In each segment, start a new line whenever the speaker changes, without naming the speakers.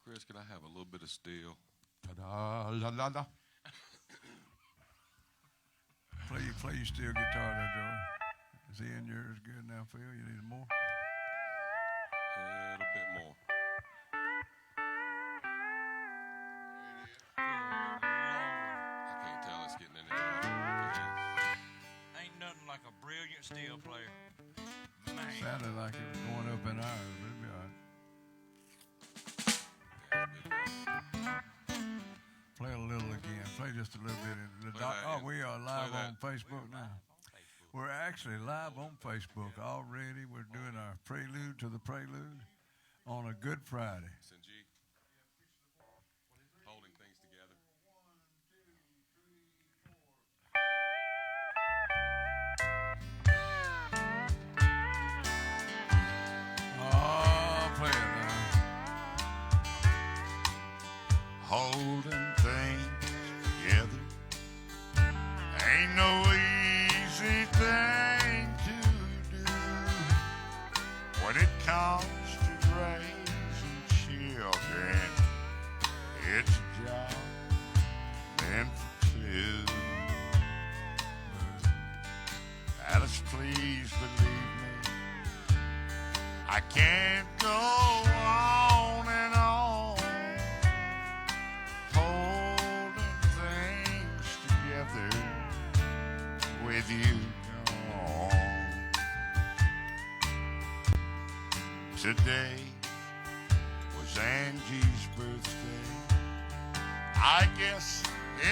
Chris, can I have a little bit of steel?
Ta-da, la, la, la. Play your steel guitar there, Joey. Is he in yours good now, Phil? You need more?
A little bit more. I can't tell it's getting any louder.
Ain't nothing like a brilliant steel player. Man.
Sounded like it was going up in ours, but it'll be all right. Play a little again. Play just a little bit. We are live on Facebook now. We're actually live on Facebook already. We're doing our prelude to the prelude on a Good Friday.
G, holding things together.
Oh, play it now.
Holding things together ain't no easy thing to do when it comes to raising children. It's a job meant for two. Alice, please believe me, I can't go on and on holding things together with you gone. Today was Angie's birthday. I guess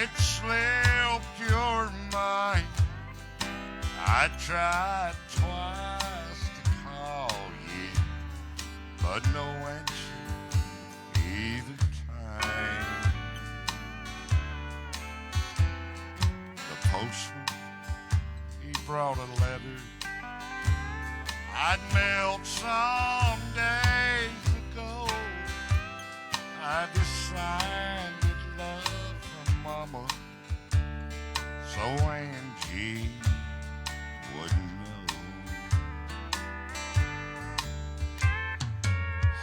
it slipped your mind. I tried twice to call you, but no answer either time. The postman, he brought a letter I'd mailed some days ago. I decided love from Mama, so Angie wouldn't know.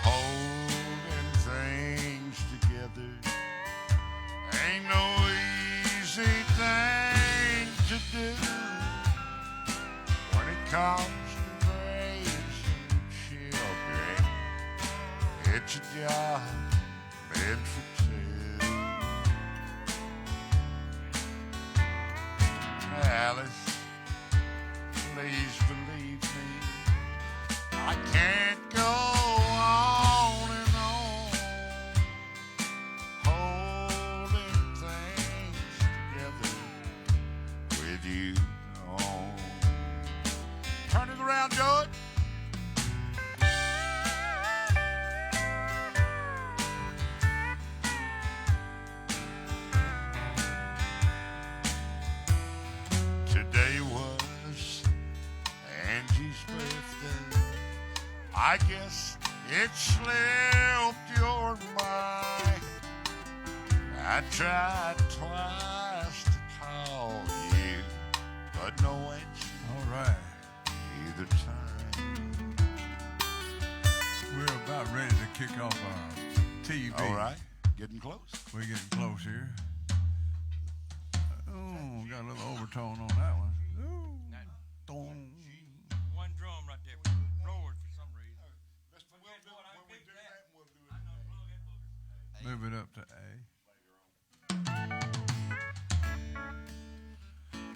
Holding things together ain't no easy thing to do when it comes to raising children. It's a job meant for two. Alice, please believe me, I can't go on and on holding things together with you on. Turn it around, Joey. Today was Angie's birthday. I guess it slipped your mind. I tried twice to call you, but no answer
All right.
either time.
We're about ready to kick off our TV.
All right, getting close.
We're getting close here. Oh, got a little overtone on that one. Ooh. Dong.
One drum right there roared for some reason.
Move it up to A.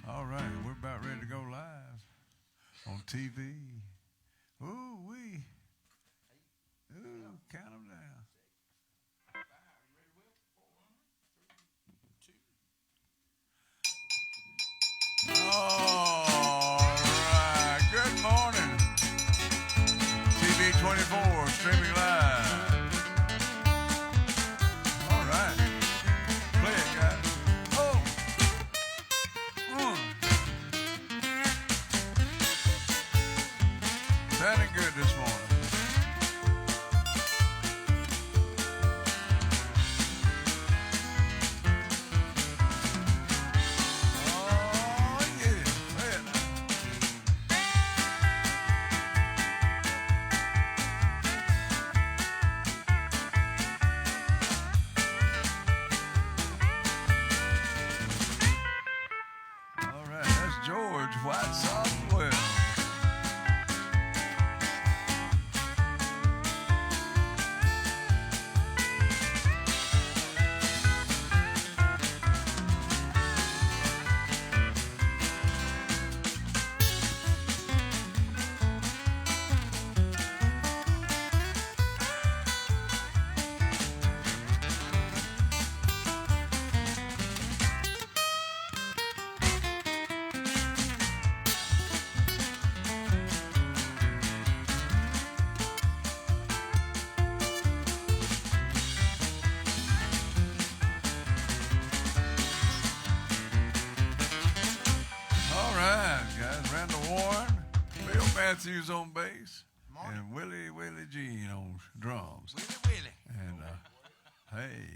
All right, we're about ready to go live on TV. Ooh, count them down. All right, good morning. TV 24 streaming live. All right, play it, guys. Oh, sounding good this morning. Oh, yeah, play it now. White Sox well. All right, guys. Randall Warren, Bill Matthews on bass, and Willie Jean on drums.
Willie.
And hey,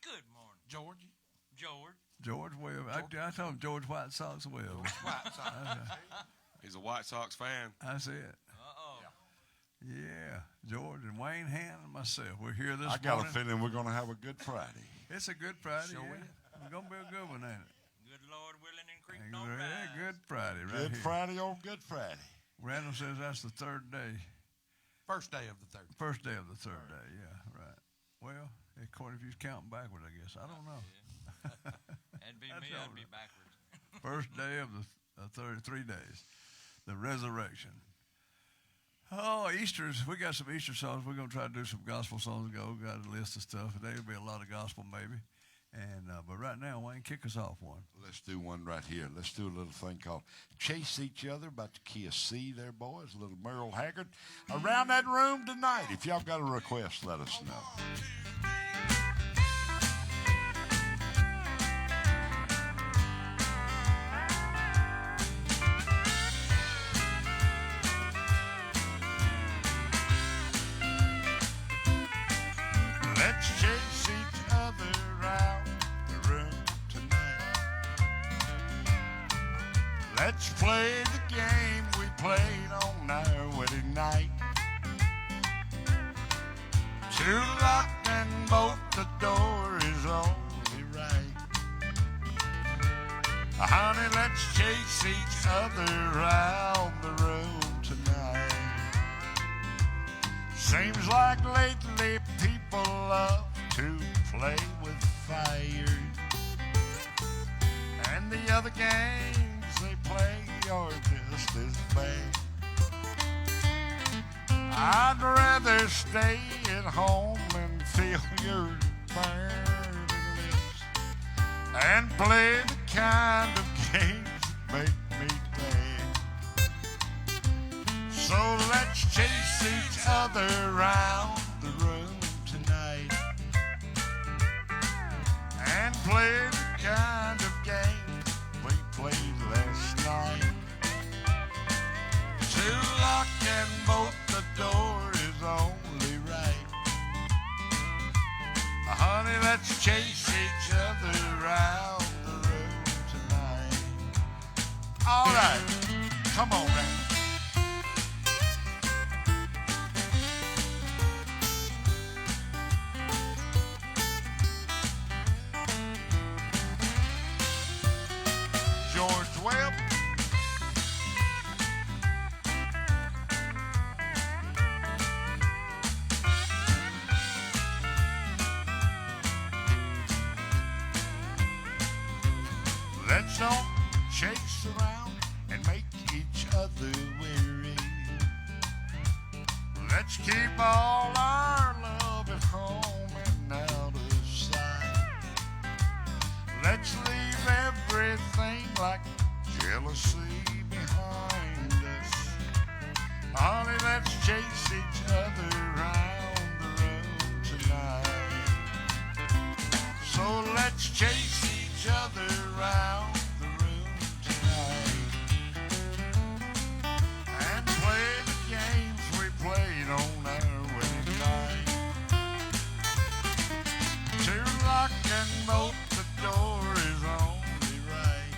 Good morning,
Georgie.
George Webb. I told him George White Sox Webb.
White Sox.
He's a White Sox fan.
I said,
Uh-oh.
yeah, George and Wayne Han and myself. We're here this
I got
morning.
a feeling we're going to have a good Friday.
It's a good Friday.
Sure
Yeah. It's gonna be a good one, ain't it?
Good Lord willing and creek
Yeah,
don't rise.
Good Friday, right
Good
here.
Friday on Good Friday.
Randall says that's the third day.
First day of the third.
First day of the third day. Yeah, right. Well, according if you're counting backwards, I guess. I don't know.
That'd be
That's
me,
all
I'd be
right.
backwards.
First day of the third 3 days, the resurrection. Oh, Easter's. We got some Easter songs. We're gonna try to do some gospel songs. Got a list of stuff. There'll be a lot of gospel maybe. And but right now, Wayne, kick us off one.
Let's do one right here. Let's do a little thing called Chase Each Other by the key of C there, boys. A little Merle Haggard. Around that room tonight. If y'all got a request, let us know. Let's chase each other around the room tonight. Let's play the game we played on our wedding night. Two locked and both the door is only right. Honey, let's chase each other around the room tonight. Seems like lately people love to play with fire. And the other games they play are just as bad. I'd rather stay at home and feel your burning lips and play the kind of games that make me glad. So let's chase each other around the room tonight and play the kind of game we played last night. Two lock and both the door is only right. Honey, let's chase each other around the room tonight. All right, come on, man. George Webb. Let's don't chase around and make each other weary. Let's keep all our love at home and out of sight. Let's leave everything like jealousy behind us. Honey, let's chase each other around the room tonight. So let's chase each other around the room tonight and play the games we played on our wedding night. Two lock and bolt, the door is only right.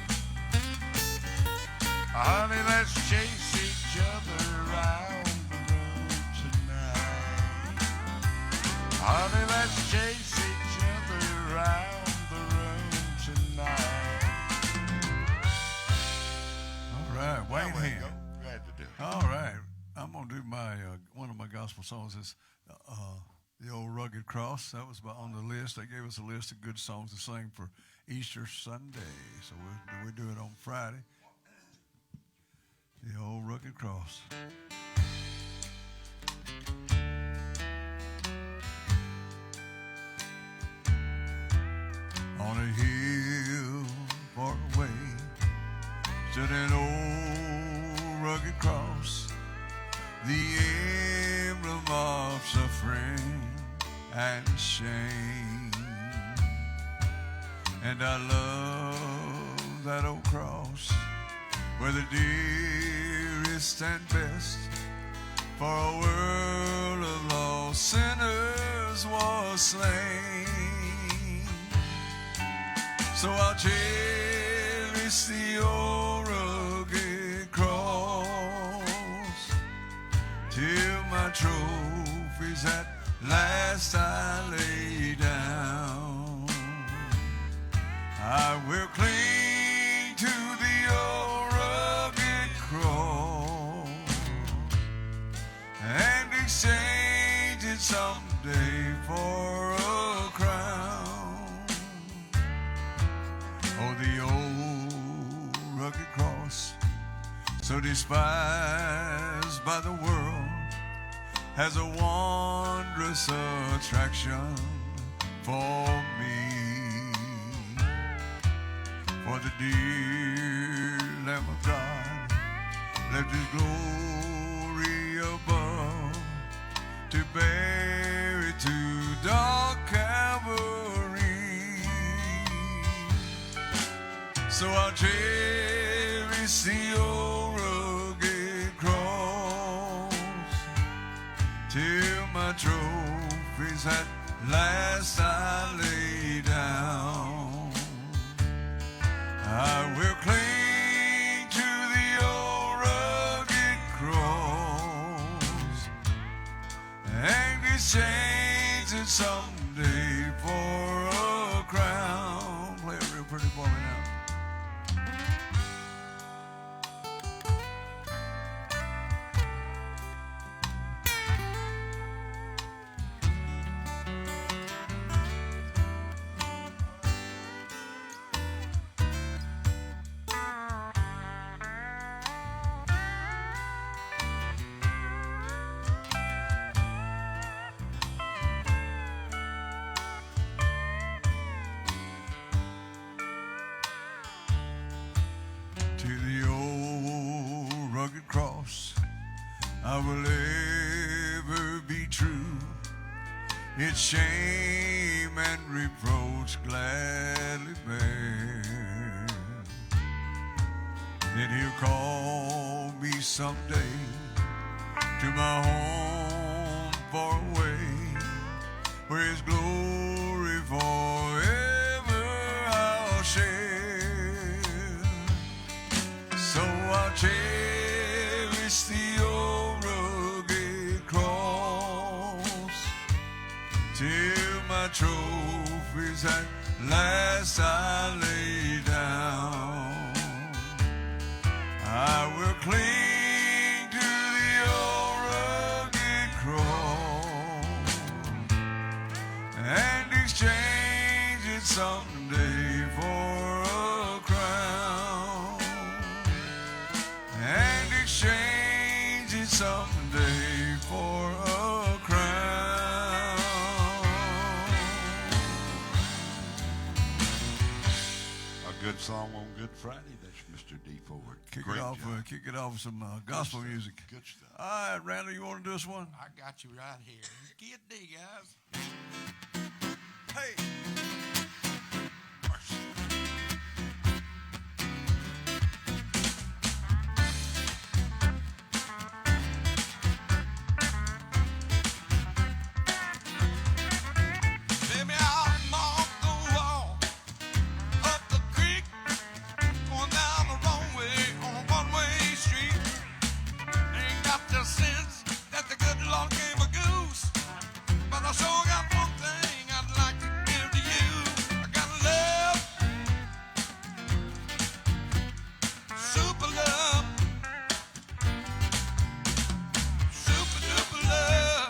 Honey, let's chase each other around the room tonight. Honey, let's chase each other around the room tonight.
gospel songs is the old Rugged Cross. That was on the list. They gave us a list of good songs to sing for Easter Sunday. So we do it on Friday. The old Rugged Cross. On a hill far away stood an old rugged cross, the emblem of suffering and shame. And I love that old cross, where the dearest and best for a world of lost sinners was slain. So I'll cherish the old rugged cross till my trophies at last I lay down. I will cling to the old rugged cross and exchange it someday for a crown. Oh, the old rugged cross, so despised by the world, has a wondrous attraction for me. For the dear Lamb of God left his glory above to bear it to dark Calvary. So I'll cherish the old rugged cross till my trophies at last I lay down. I will cling to the old rugged cross and exchange it someday for a crown. Play it real pretty for me now. To the old rugged cross I will ever be true, its shame and reproach gladly bear. Then he'll call me someday to my home far away, where his glory forever I'll share. So I'll cherish the old rugged cross till my trophies at last I lay down. I will cling to the old rugged cross and exchange it someday for a crown. And exchange it someday for a crown.
A good song on Good Friday. That's Mr. D. Ford.
Kick
Great job.
it off with some gospel music.
Good stuff.
All right, Randall, you want to do us one?
I got you right here. Get D, guys.
Hey.
Baby, I'm off the wall, up the creek, going down the wrong way on a one-way street. Ain't got the sense that the good Lord gave a goose, but I sure got one thing I'd like to give to you. I got love, super love, super duper love.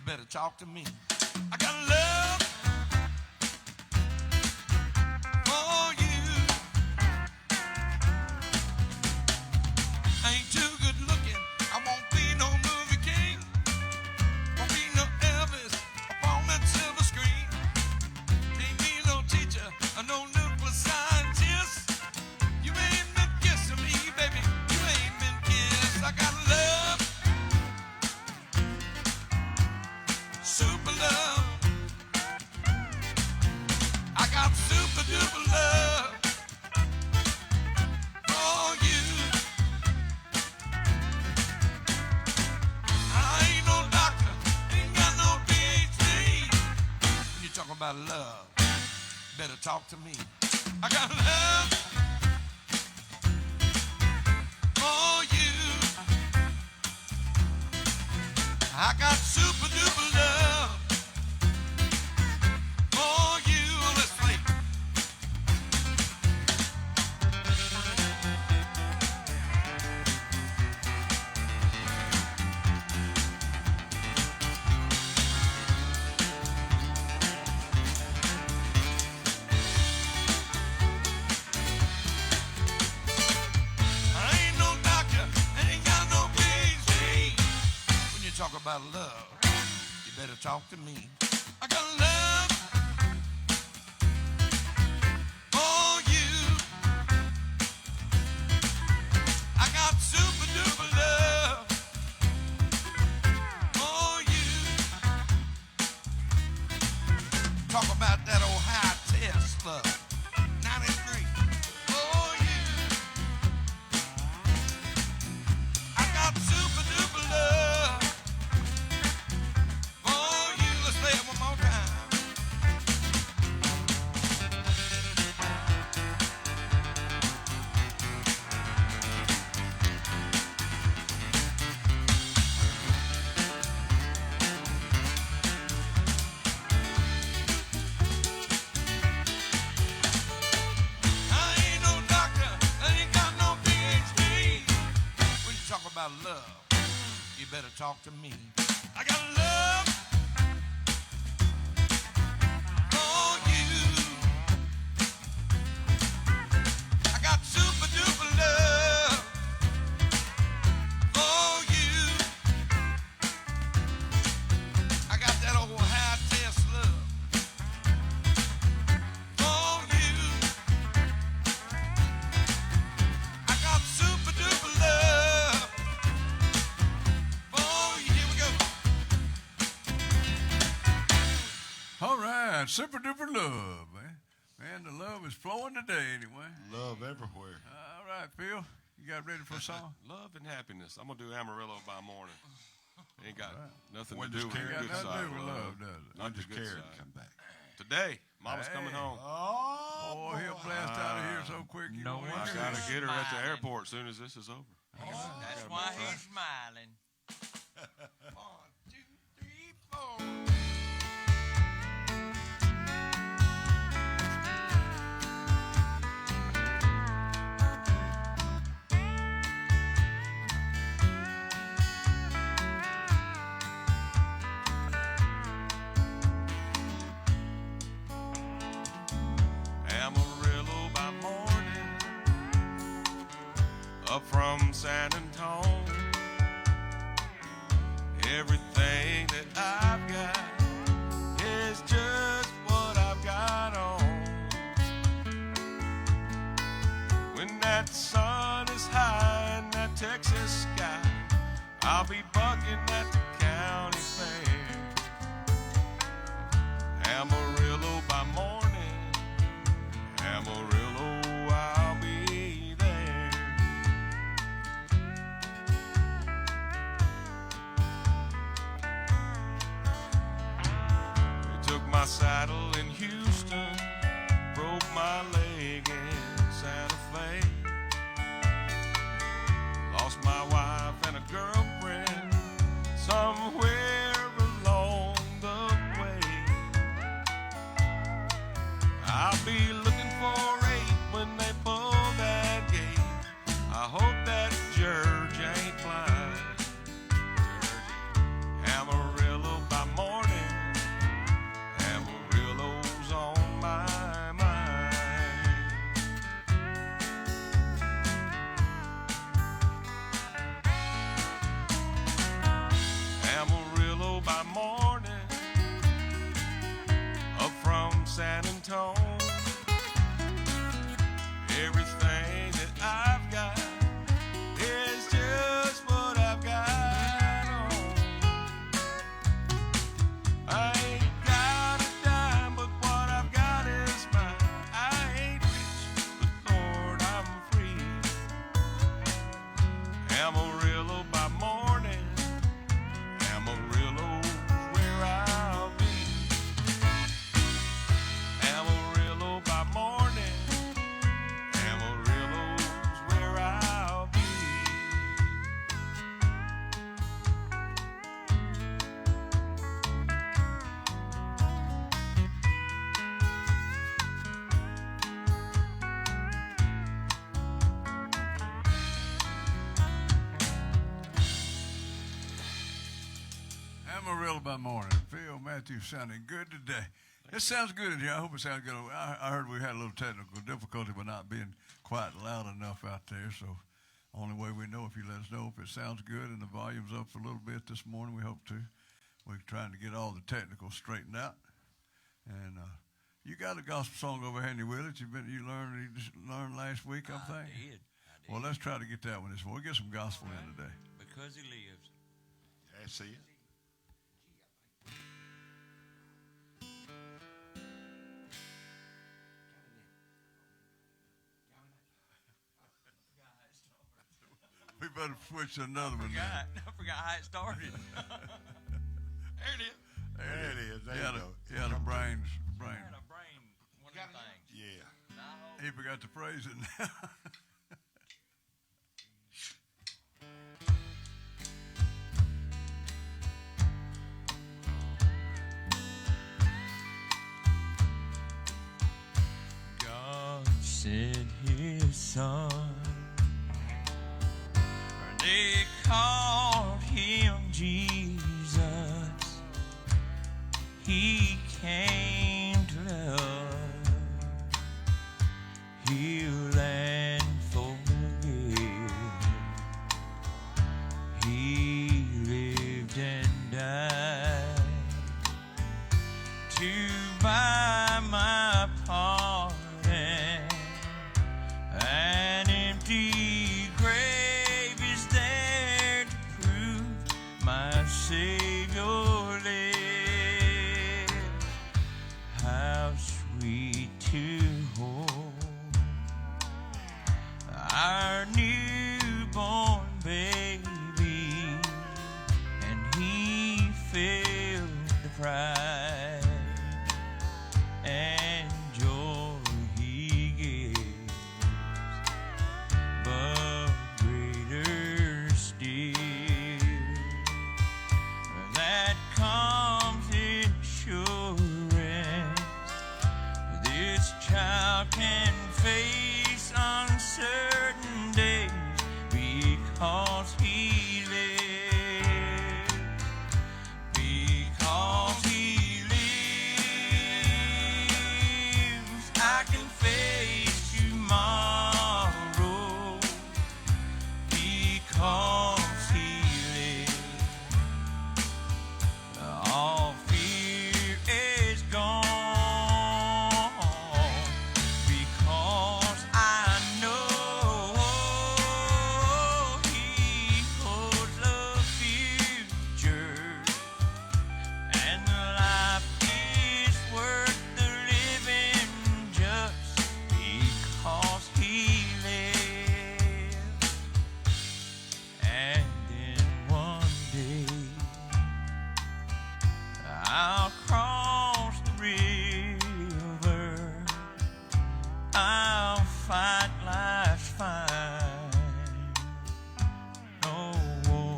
better talk to me. I got love for you. I ain't too good looking. I won't be no movie king. Won't be no Elvis upon that silver screen. Ain't be no teacher or no nuclear scientist. You ain't been kissing me, baby. You ain't been kissed. I got love, super love. I got super duper love for you. I ain't no doctor, ain't got no PhD. When you talk about love, better talk to me. I got love for you. I got super duper love for you. Let's play. I ain't no doctor, ain't got no PhD. When you talk about love, you better talk to me. I got love for you. I got super duper love for you. Talk about that old high test love. 93 for you. I got super duper love for you. Let's play it one more time. I ain't no doctor, I ain't got no PhD. When you talk about love, you better talk to me. I got love for you. I got super duper love for you. I got that old high test love for you. I got super duper love for you. Here we go.
All right, super duper love, man. Man, the love is flowing today anyway.
Love everywhere.
All right, Phil, you got ready for a song?
Love and happiness. I'm gonna do Amarillo by morning. Ain't got nothing
When
to
does
do with the
Karen-
Got
good
nothing to
side
do with
of
love, does it?
Not
When
the
does
good
Karen
side.
come back?
Today, Mama's coming
Hey.
home.
Oh, he'll blast out of here so quick. You
No
won't
wonder.
I
even-
gotta get her at the
Smiling.
airport as soon as this is over.
That's why he's smiling.
1, 2, 3, 4.
Amarillo by morning, up from San Antonio. Everything that I've got is just what I've got on. When that sun is high in that Texas sky, I'll be bucking at the county fair. Amarillo by morning, Amarillo, I'll be there. They took my saddle in Houston, broke my leg in Santa Fe. Lost my wife and a girlfriend somewhere along the way. I'll be looking for 8 when they pull that gate. I hope that George ain't blind. Amarillo by morning.
Amarillo by morning. Phil Matthews sounding good today. It sounds good in here. I hope it sounds good. I heard we had a little technical difficulty by not being quite loud enough out there. So only way we know if you let us know if it sounds good and the volume's up a little bit this morning. We hope to. We're trying to get all the technical straightened out. And you got a gospel song over here in your village. You just learned last week, I think.
I did.
Well, let's try to get that one this morning. We'll get some gospel in today.
Because he lives.
That's it.
We better switch to another one now.
I forgot how it started.
There it is. There it is. There you go.
He had a brain.
I had a brain, one of them things.
Yeah.
No.
He forgot to praise it now.
God sent his son. They called him Jesus. He came to love, heal and forgive. He lived and died to buy my pardon. An empty grave is there to prove my Savior lives. How sweet to hold our newborn baby, and he filled the pride and joy he gives, but greater still that comes in assurance this child can face uncertain days because he lives. Because he lives, I can face tomorrow. Because he lives, all fear is gone. Because I know he holds the future, and life is worth the living just because he lives. And then one day I'll cross the river, I'll fight life's fight, no war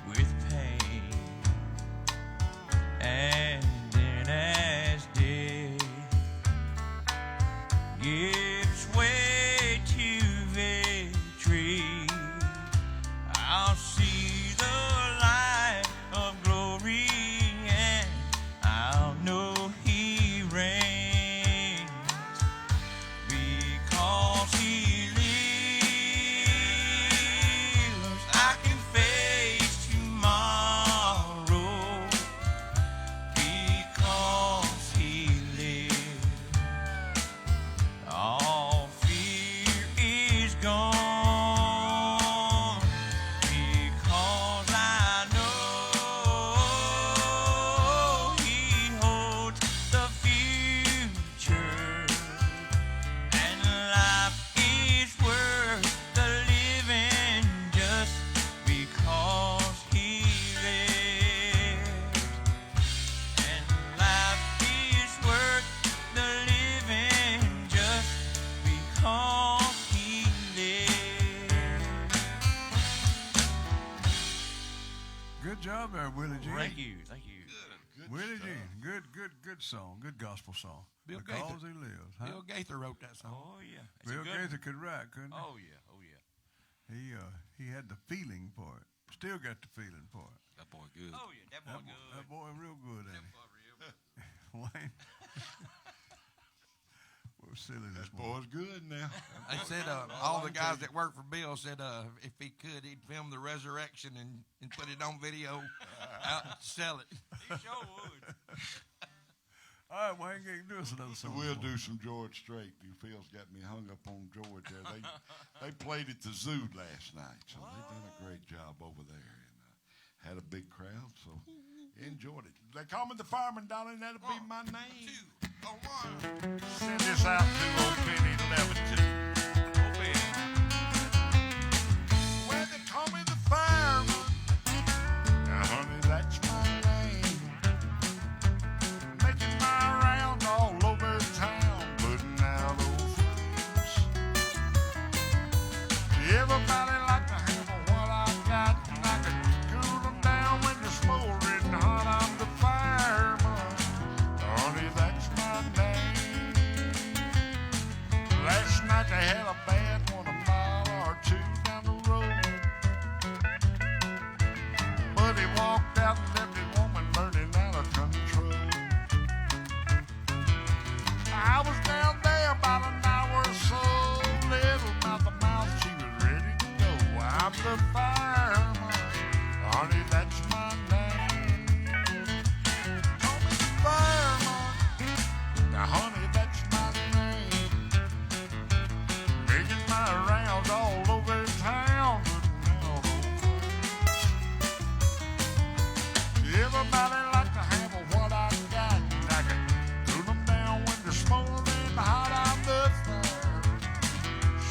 with pain. And then as death gives way to victory, I'll see the light of glory, and I'll know he reigns. Because he lives, I can face tomorrow. Because he lives, all fear is gone. Because I know he holds the future, and life is worth the living just because he lives. And life is worth the living just because he lives.
Good job there, Willie Jean.
Thank you.
Willie Jean. Good song. Good gospel song.
Bill
Because
Gaither.
he lives. Huh?
Bill Gaither wrote that song.
Oh yeah. It's a
Bill
good
Gaither could write, couldn't he?
one. Oh yeah.
He had the feeling for it. Still got the feeling for it.
That boy good.
Oh, yeah, that boy good.
That boy real good, ain't
That boy real good.
he? Wayne. We're silly this
That
morning.
boy's good now.
They said all the guys that work for Bill said if he could, he'd film the resurrection and put it on video out and sell it.
He sure would.
All right, Wayne, you can do us another song.
We'll do some George Strait. Phil's got me hung up on George there. They played at the zoo last night, so they've done a great job over there and had a big crowd, so enjoyed it. They call me the fireman, darling. That'll be my name.
2, 1.
Send this out to old Benny Leviton.
Oh, man.
Well, they call me the fireman. Now, honey, that's my name. Making my rounds all over town, putting out old flames. Everybody like to handle what I got, and I can cool them down when they're smoldering hot. I'm the fireman. Honey, that's my name. Last night they had a bad one a mile or two down the road. But he walked out and left his woman burning out of control. I was down there about an hour or so. Little mouth to mouth, she was ready to go. I'm the fireman. Honey, that's my name. Call me the fireman. Now, honey, that's my name. Making my rounds all over town. Putting out old folks. Everybody like to handle what I got, and I can cool them down when they're smoldering hot. I'm the fire.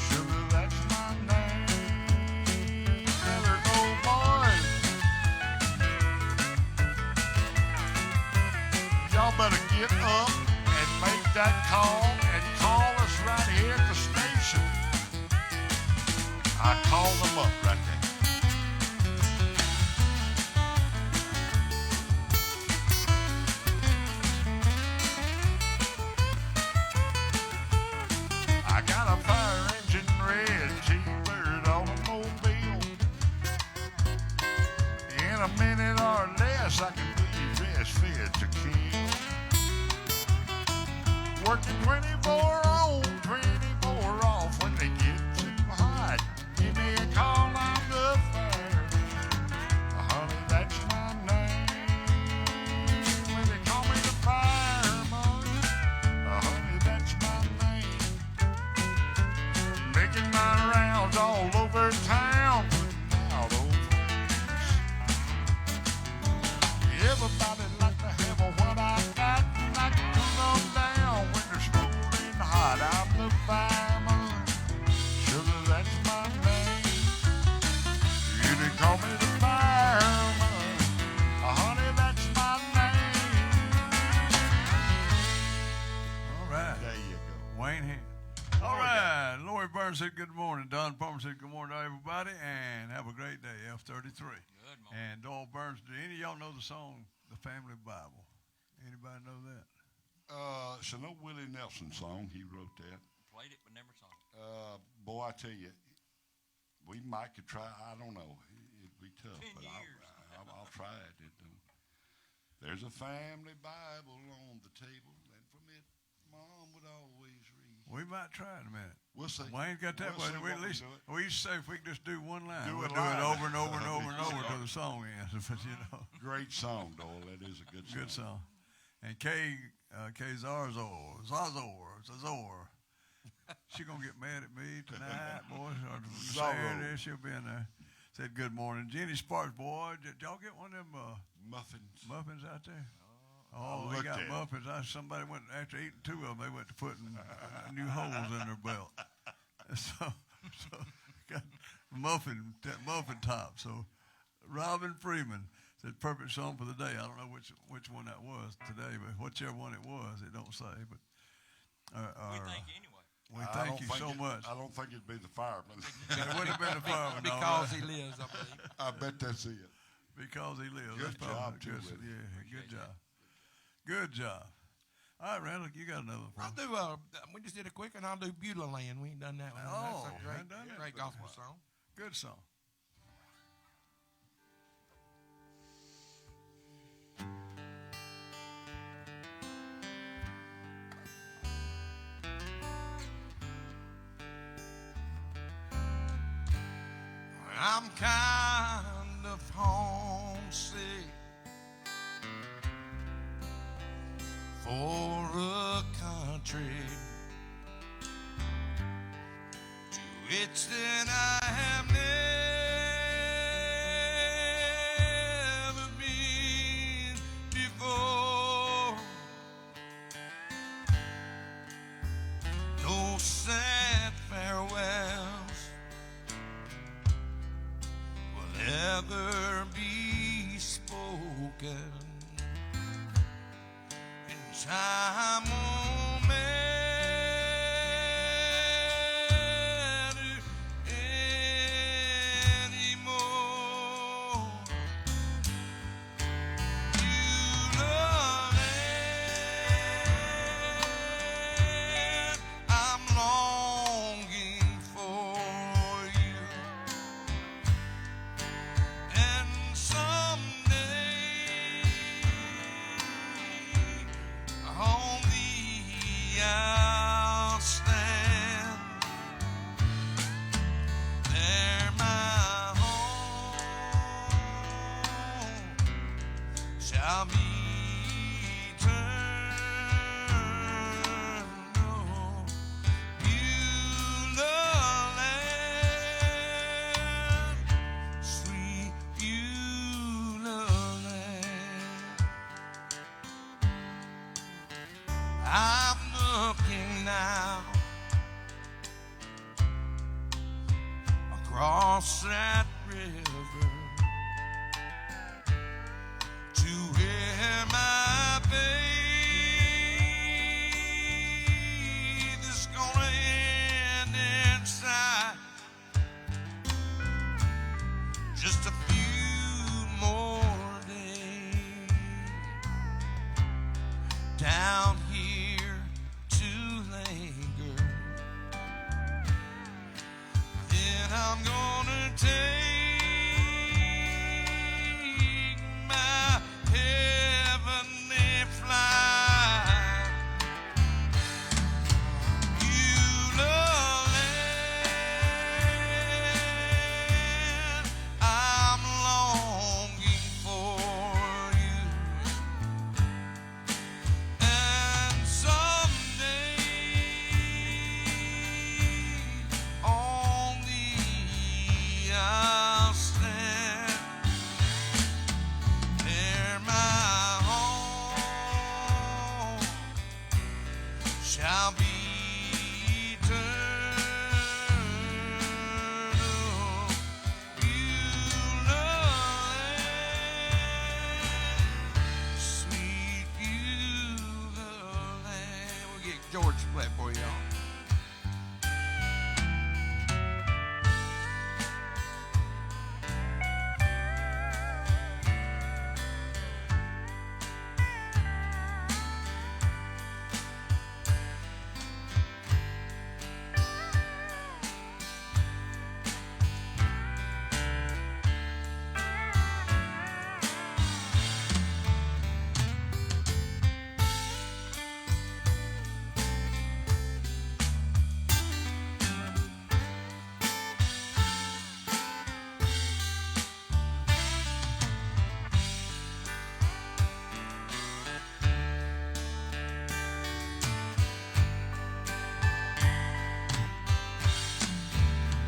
Sugar, that's my name. Never go, boys. Y'all better get up and make that call and call us right here at the station. I call them up right there. I got a fire engine red T-Bird automobile. In a minute or less, I can be dressed fit to kill. Working 24 on, 24 off when they get too hot. Give me a call, I'm the fireman. Honey, that's my name. When they call me the fireman, honey, that's my name. Making my rounds all over town, putting out old folks. Everybody like to have what I got, and I can cool them down when they're smoldering hot. I'm the fireman. Sugar, that's my name. You can call me the fireman. Honey, that's my name.
All right.
There you go.
Wayne Hand. All right. Lori Burns said good morning. Don Palmer said good morning to everybody, and have a great day, F-33.
Good morning.
And Doyle Burns, do any of y'all know the song, The Family Bible? Anybody know that?
So no Willie Nelson song. He wrote that.
Played it, but never saw it.
Boy, I tell you, we might could try. I don't know. It'd be tough,
10
but
years.
I'll try it. There's a family Bible on the table, and from it, Mom would always read.
We might try in a minute.
We'll see.
Wayne got that
We'll
one.
see
We
what
at
we
least
do it.
we used to say if we could just do one line,
Do
we'd
it
do it
live.
over and over and over and over till the song ends. But you know,
Great song, Doyle. That is a good song.
good song. And Kay Zarzor, she gonna get mad at me tonight, boys. Or Saturday, she'll be in there. Said good morning, Jenny Sparks, boy. Did y'all get one of them muffins out there? Oh, they
looked
got
at it.
muffins. Somebody went after eating two of them. They went to putting new holes in their belt. So got muffin top. So Robin Freeman said perfect song for the day. I don't know which one that was today, but whichever one it was, it don't say. But
We thank you anyway.
we thank you so much.
I don't think it'd be the fireman.
It would have been a fireman
Because he lives, I believe.
I bet that's it.
because he lives.
Good
That's probably
job, too,
good.
Willie.
Yeah, good job. Good job. All right, Randall, you got another one.
I'll do. We just did a quick, and I'll do Beulah Land. We ain't done that one.
Oh,
That's a
hadn't done that.
great gospel song.
Good song.
I'm kind of homesick for a country to which then I have never been before. No sad farewells will ever be spoken. In time won't matter anymore. Beautiful land, I'm longing for you. And someday on thee I'll stand. There my home shall be eternal. Beulah land, sweet Beulah land. I'm looking now across that river to where my faith is gonna end inside just a few more days down here to linger. Then I'm gonna take my heavenly flight. Beulah land, I'm longing for you. And someday on thee I'll stand. There my home shall be eternal. Beulah land, sweet Beulah land. We'll get George to play for y'all.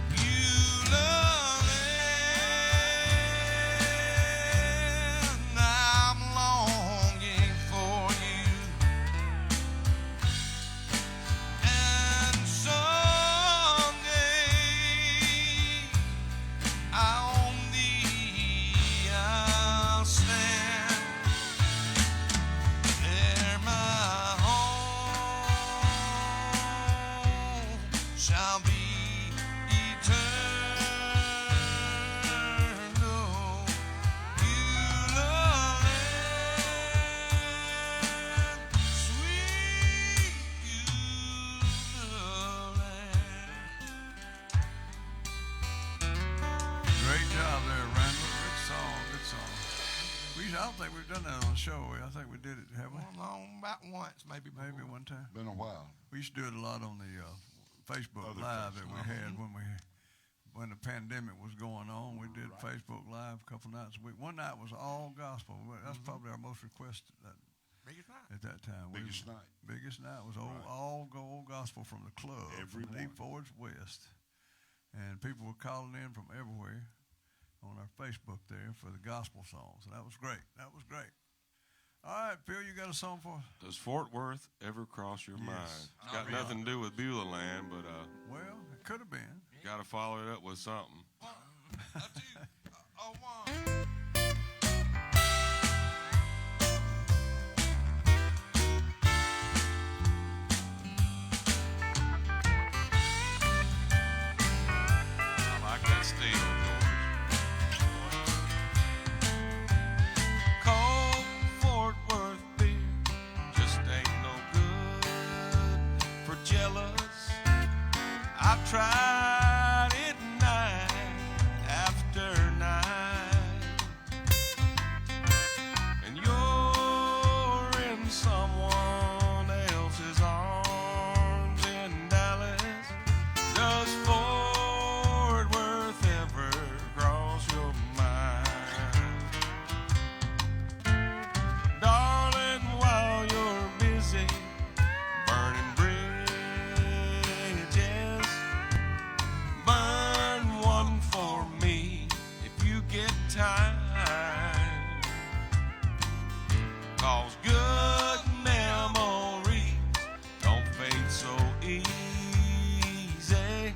Beulah land, I'm longing for you. And someday on thee I'll stand. There my home shall be eternal. Beulah land, sweet Beulah land.
Great job there, Randall. Good song, good song. I don't think we've done that on the show. I think we did it, haven't we?
Well, about once, maybe
Maybe
before.
one time.
Been a while.
We used to do it a lot on the Facebook
Other
Live
Facebook.
that we had when we when the pandemic was going on. We did Facebook Live a couple nights a week. One night was all gospel. That's probably our most requested
Biggest night.
at that time.
Biggest night.
Biggest night was all gospel from the club,
Every
from Deep Forge West, and people were calling in from everywhere on our Facebook there for the gospel songs. And that was great. That was great. All right, Phil, you got a song for us?
Does Fort Worth ever cross your mind? It's got nothing to do with Beulah Land, but
Well, it could have been.
got to follow it up with something.
1, 2, 1.
I like that steel, George. Cold Fort Worth beer just ain't no good for jealous. I've tried it night after night, and you're in someone else's arms in Dallas. Does Fort Worth ever cross your mind? Darling, while you're busy burning bridges, burn one for me if you get time. 'Cause good memories don't fade so easy.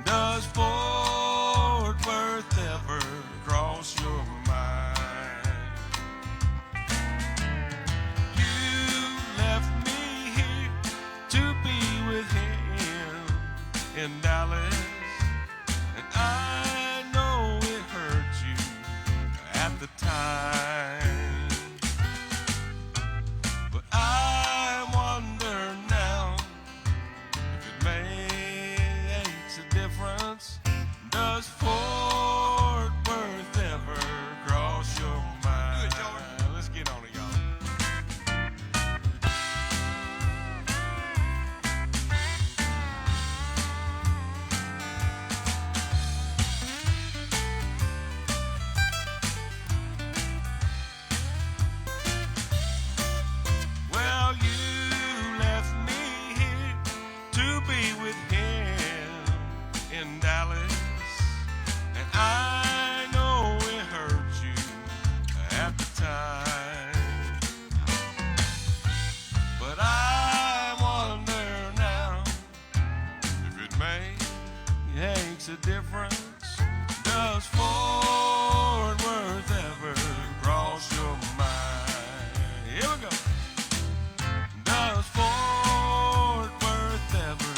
Does Fort Worth ever cross your mind? You left me here to be with him in Dallas, and I know it hurt you at the time, but I wonder now if it makes a difference. Does Fort Worth ever cross your mind?
Do it, George.
Let's get on it, y'all. Well, you left me here to be with him in Dallas, and I know it hurt you at the time, but I wonder now if it makes a difference. Does Fort Worth ever cross your mind? Here we go. Does Fort Worth ever?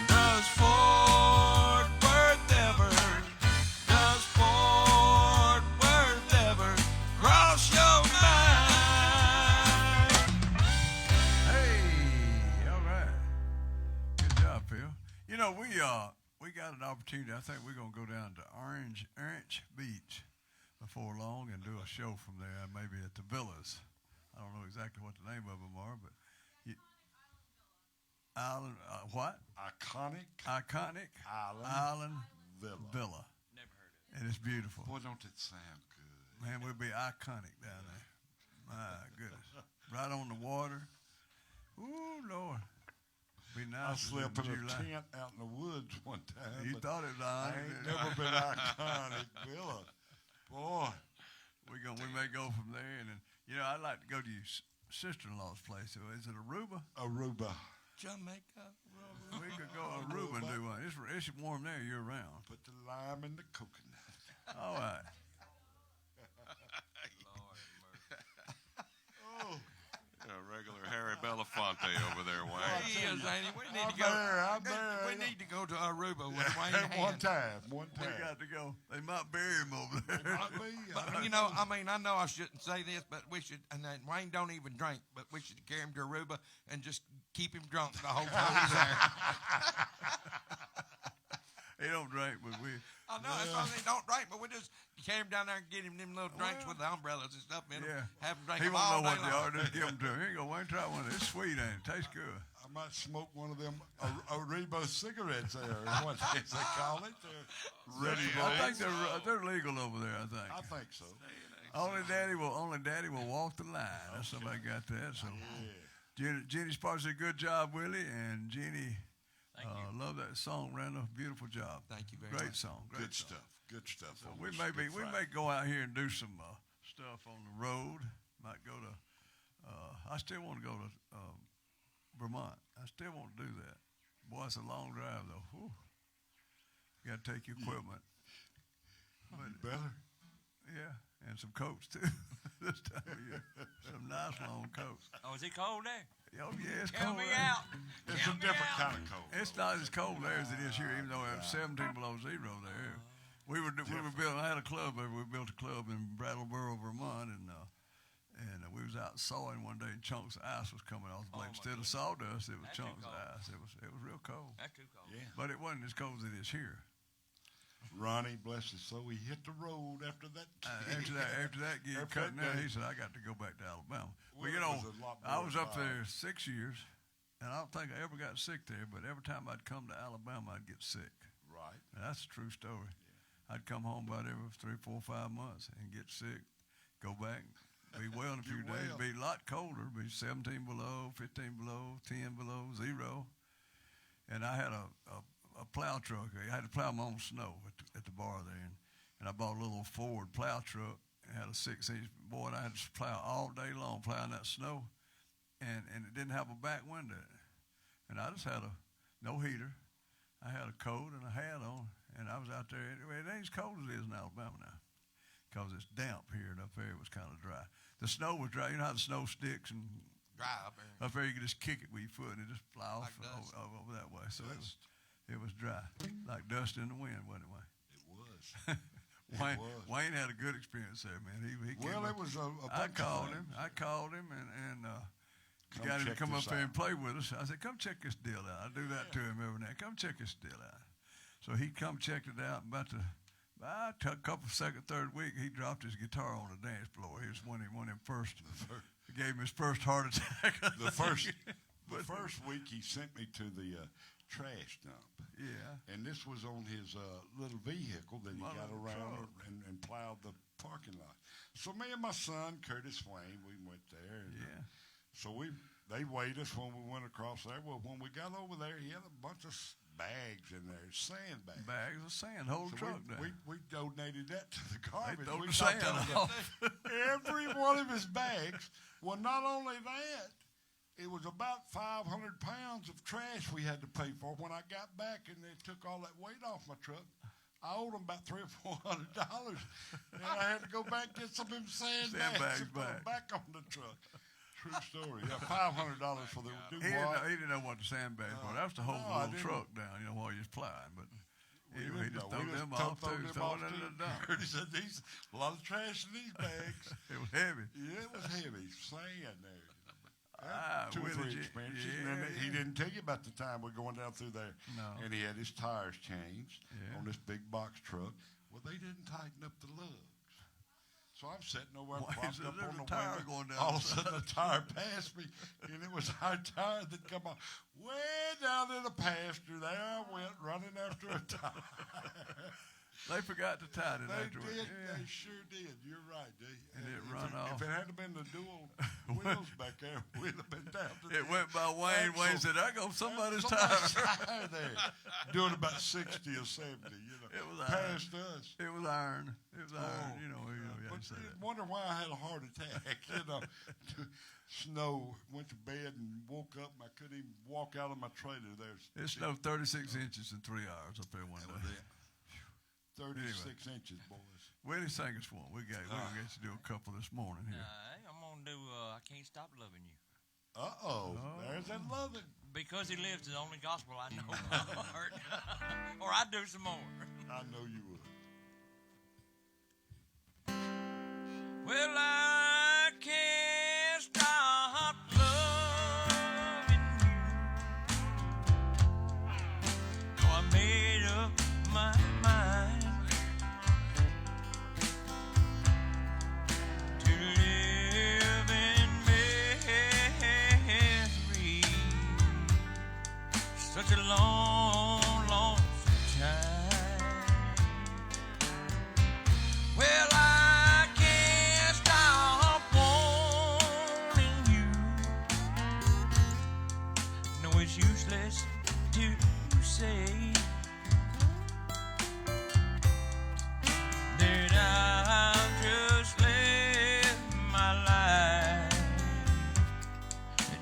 Does Fort Worth ever? Does Fort Worth ever cross your mind?
Hey, all right. Good job, Phil. You know, we got an opportunity. I think we're gonna go down to Orange Beach before long and do a show from there, maybe at the villas. I don't know exactly what the name of them are, but Island, what?
Iconic
Island
Villa.
Villa.
Never heard of it.
And it's beautiful.
Boy, don't it sound good?
Man, we'll be iconic down there. My goodness. Right on the water. Ooh, Lord. Be
I
nice.
slept in a
July.
tent out in the woods one time.
You
but
thought it was
I
Island.
ain't never been iconic Villa. Boy,
We may go from there, and then, you know, I'd like to go to your sister-in-law's place. So is it Aruba?
Aruba.
Jamaica.
We could go to Aruba and do one. It's warm there year round.
Put the lime in the coconut.
All right.
Oh,
A regular Harry Belafonte over there, Wayne.
He is, ain't he? We need
I'm
to go.
there, I'm there.
We need to go to Aruba with Wayne
At one
Hand.
time.
We got to go. They might bury him over there.
Not me.
But you know, I mean, I know I shouldn't say this, but we should. And then Wayne don't even drink, but we should carry him to Aruba and just keep him drunk the whole time he's there.
He don't drink, but we.
I know that's why they don't drink, but we just carry him down there and get him them little drinks with the umbrellas and stuff in them.
Yeah.
Have him drink
He
them
won't
all
know what
day
they
long.
are. Just give them to him. Here you go, Wayne. Try one. It's sweet, ain't it? Tastes good.
I might smoke one of them Rebo cigarettes there, or what they call it. Ready
I think they're legal over there.
I think so.
Only Daddy will walk the line. That's somebody got that. So Jeannie Sparks did a good job, Willie, and Jeannie love that song, Randall. Beautiful job.
Thank you very
Great
much.
song. Great
Good
song.
stuff. Good stuff.
So we may go out here and do some stuff on the road. Might go to. I still want to go to Vermont. I still want to do that. Boy, it's a long drive though. Whew. You got to take your equipment. But,
Better.
yeah, and some coats too. This time of year, some nice long coats.
Oh, is it cold there?
Oh yeah, it's
Tell
cold.
me
there.
out.
It's a different kind of cold.
It's not as cold there as it is here, even though it's 17 below zero there. We were building. I had a club. We built a club in Brattleboro, Vermont, and we was out sawing one day, and chunks of ice was coming off the blade. Instead of sawdust, it was
That's
chunks
too
of
cold.
ice. It was real cold,
That's too cold.
Yeah.
but it wasn't as cold as it is here.
Ronnie, bless his soul, he hit the road after that.
After that gig
After
cutting
that
out,
day.
he said, "I got to go back to Alabama."
Well,
Well, you
it
know,
was a lot
I
more
was up
involved.
there 6 years, and I don't think I ever got sick there. But every time I'd come to Alabama, I'd get sick.
Right.
And that's a true story. I'd come home about every 3, 4, 5 months and get sick, go back, be well in a few
Get
days,
well.
be a lot colder, be 17 below, 15 below, 10 below, 0. And I had a plow truck. I had to plow my own snow at the bar there. And I bought a little Ford plow truck and had a 6-inch. Boy, and I had to plow all day long, plowing that snow. And it didn't have a back window. And I just had no heater. I had a coat and a hat on, and I was out there. It ain't as cold as it is in Alabama now, because it's damp here, and up there it was kind of dry. The snow was dry. You know how the snow sticks, and
Dry up there.
up there you could just kick it with your foot, and it just fly off
Like dust.
over that way. So it was dry, like dust in the wind, wasn't it, Wayne?
It was.
Wayne had a good experience there, man. He came
Well,
up-
it was a
I
bunch of
called
things.
him. I called him and
Come
got him to
check
come up
this
there
out.
and play with us. I said, "Come check this deal out." I do that to him every now. Come check this deal out. So he come checked it out. About a couple second, third week, he dropped his guitar on the dance floor. He was one of them first. Gave him his first heart attack.
The first week he sent me to the trash dump.
Yeah.
And this was on his little vehicle that he
My
got
little
around
truck.
and plowed the parking lot. So me and my son, Curtis Wayne, we went there. And,
Yeah.
So they weighed us when we went across there. Well, when we got over there, he had a bunch of bags in there, sandbags.
Bags of sand, whole
So
truck down.
we donated that to the
They
garbage.
throw
We
the
dumped
sand
out
off.
every one of his bags. Well, not only that, it was about 500 pounds of trash we had to pay for. When I got back and they took all that weight off my truck, I owed them about $300 or $400, and I had to go back and get some of them sandbags and put them back on the truck. True story. Yeah, $500 for the
He didn't know what the sandbags were. That was to hold
No,
the
I
little
didn't.
truck down, while you're flying. But anyway, he just
We
threw them
just
off
throw
too.
them
Throw
off
it into
too.
the dump.
Curtis said, a lot of trash in these bags.
It was heavy.
Yeah, it was heavy. Sand there.
Ah,
2 or 3
Willie,
expenses.
yeah,
And then he
yeah.
didn't tell you about the time we're going down through there.
No.
And he had his tires changed
Yeah.
on this big box truck. Well, they didn't tighten up the lugs. So I'm sitting over
Why
propped
is
up
there
on
a
the
tire
window.
going down
All
the
of a sudden, the tire passed me, and it was our tire that come off. Way down in the pasture, there I went running after a tire.
They forgot to tie it
They
after
did.
Yeah.
They sure did. You're right.
And it
if
run off.
If it hadn't been the dual wheels back there, we'd have been down to
It
the
went by Wayne.
axle.
Wayne said, "I go somebody's
Somebody's
tire."
tire there. Doing about 60 or 70,
It was
past us.
It was iron. It was iron.
Oh,
You know you
But
say
you
that.
wonder why I had a heart attack. Snow, went to bed and woke up and I couldn't even walk out of my trailer. There's
It snowed 36 inches in 3 hours up there one
That was
day.
it. 36 inches, boys.
Willie sang us one. We're going to get you to do a couple this morning here.
I'm going to do I Can't Stop Loving You.
Uh-oh. There's that loving.
Because He Lives is the only gospel I know by heart. Or I'd do some more.
I know you would.
Well, I can't stop loving you. No, I made up my mind to live in misery.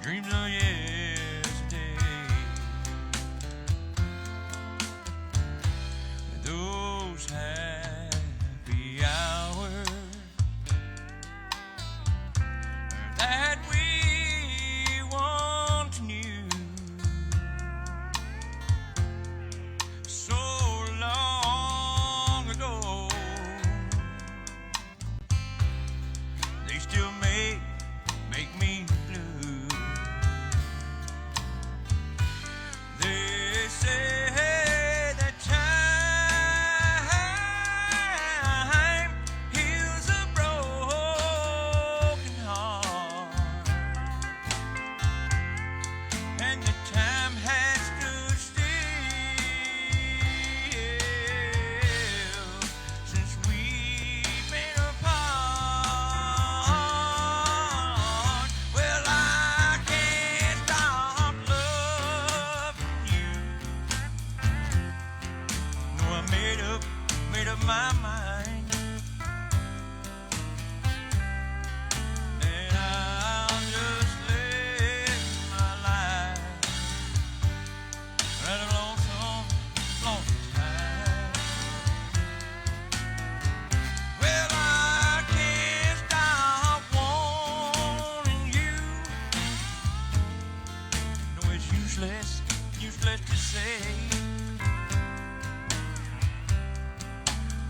dreams of yesterday. Those happy hours that we once knew, so long ago, they still make me blue. They say that time heals a broken heart, and the time has stood still since we've been apart. Well, I can't stop loving you. No, I made up my mind that I'll just live my life right along some long time. Well, I can't stop wanting you. No, it's useless to say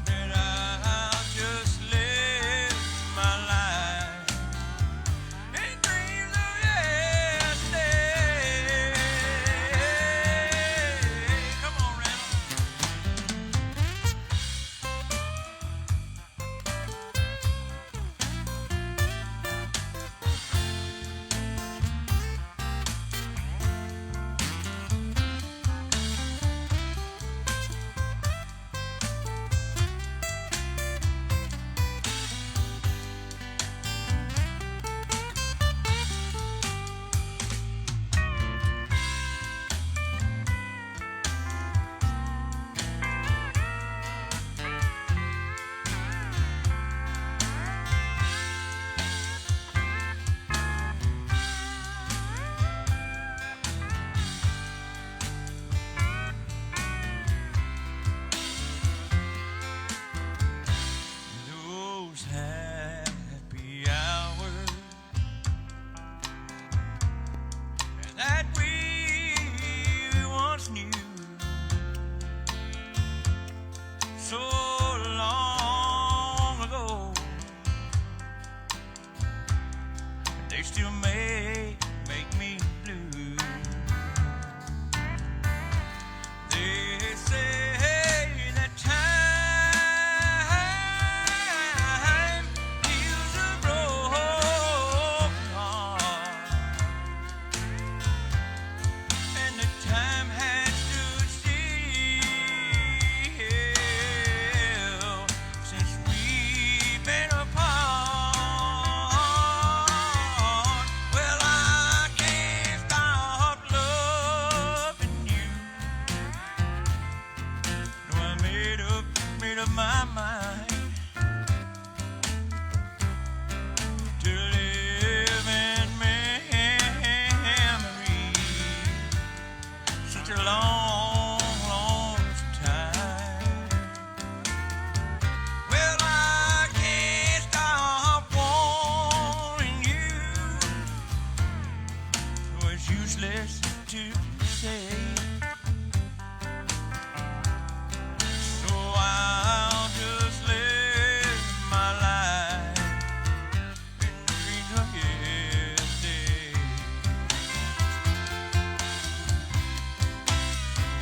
that I'll just live my life in dreams of yesterday. Come on, Randall. Those happy hours that we once knew, so long ago, they still make me blue. They say that time heals a broken heart, and the time has stood still since we've been apart. Well, I can't stop loving you. No, I made up my mind to live in memory such a long, long time. Well, I can't stop wanting you. No, it's useless to say. So I'll just live my life in dreams of yesterday.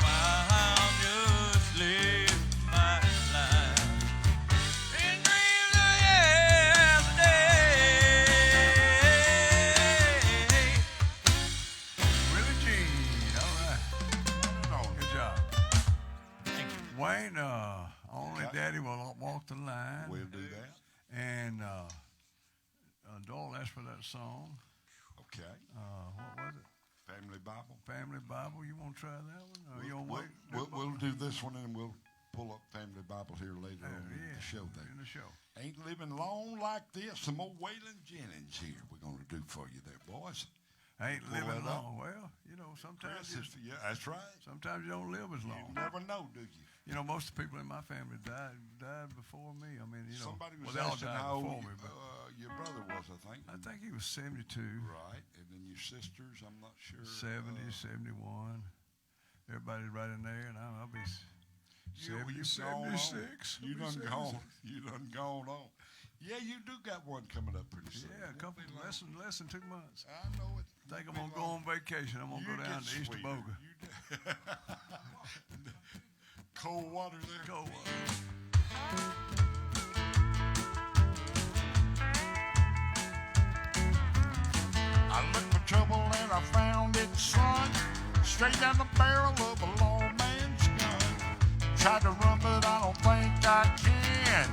I'll just live my life in dreams of yesterday.
Willie Jean, all right.
No,
Good job.
Thank you.
Wayne, only Daddy will walk the line.
we'll do that.
And Doyle asked for that song.
Okay.
What was it?
Family Bible.
Family Bible. You want to try that one? Or you want to wait?
We'll do this one and we'll pull up Family Bible here later on in
yeah,
the show there.
in the show.
Ain't living long like this. Some old Waylon Jennings here we're going to do for you there, boys.
I ain't
Pull
living
that up.
long. Well, you know, sometimes
Yeah, that's right.
sometimes you don't live as
You
long.
never know, do you?
You know, most of the people in my family died before me. I mean, you know,
Somebody was
well, they all
asking
died
how
before
old
me, but
your brother was, I think.
I think he was 72,
Right, and then your sisters, I'm not sure.
70, 71. Everybody's right in there, and I'll be 70,
you've gone on.
76.
You
I'll be
done gone.
76.
You done gone on. Yeah, you do got one coming up pretty soon.
Yeah, a
Won't
couple,
be long.
less than 2 months.
I know it.
I think I'm
Won't
gonna
be
go
long.
on vacation. I'm gonna
You
go down
get
to East
sweeter.
Boga.
You cold water there.
Go.
I looked for trouble and I found it, son. Straight down the barrel of a lawman's gun. Tried to run, but I don't think I can.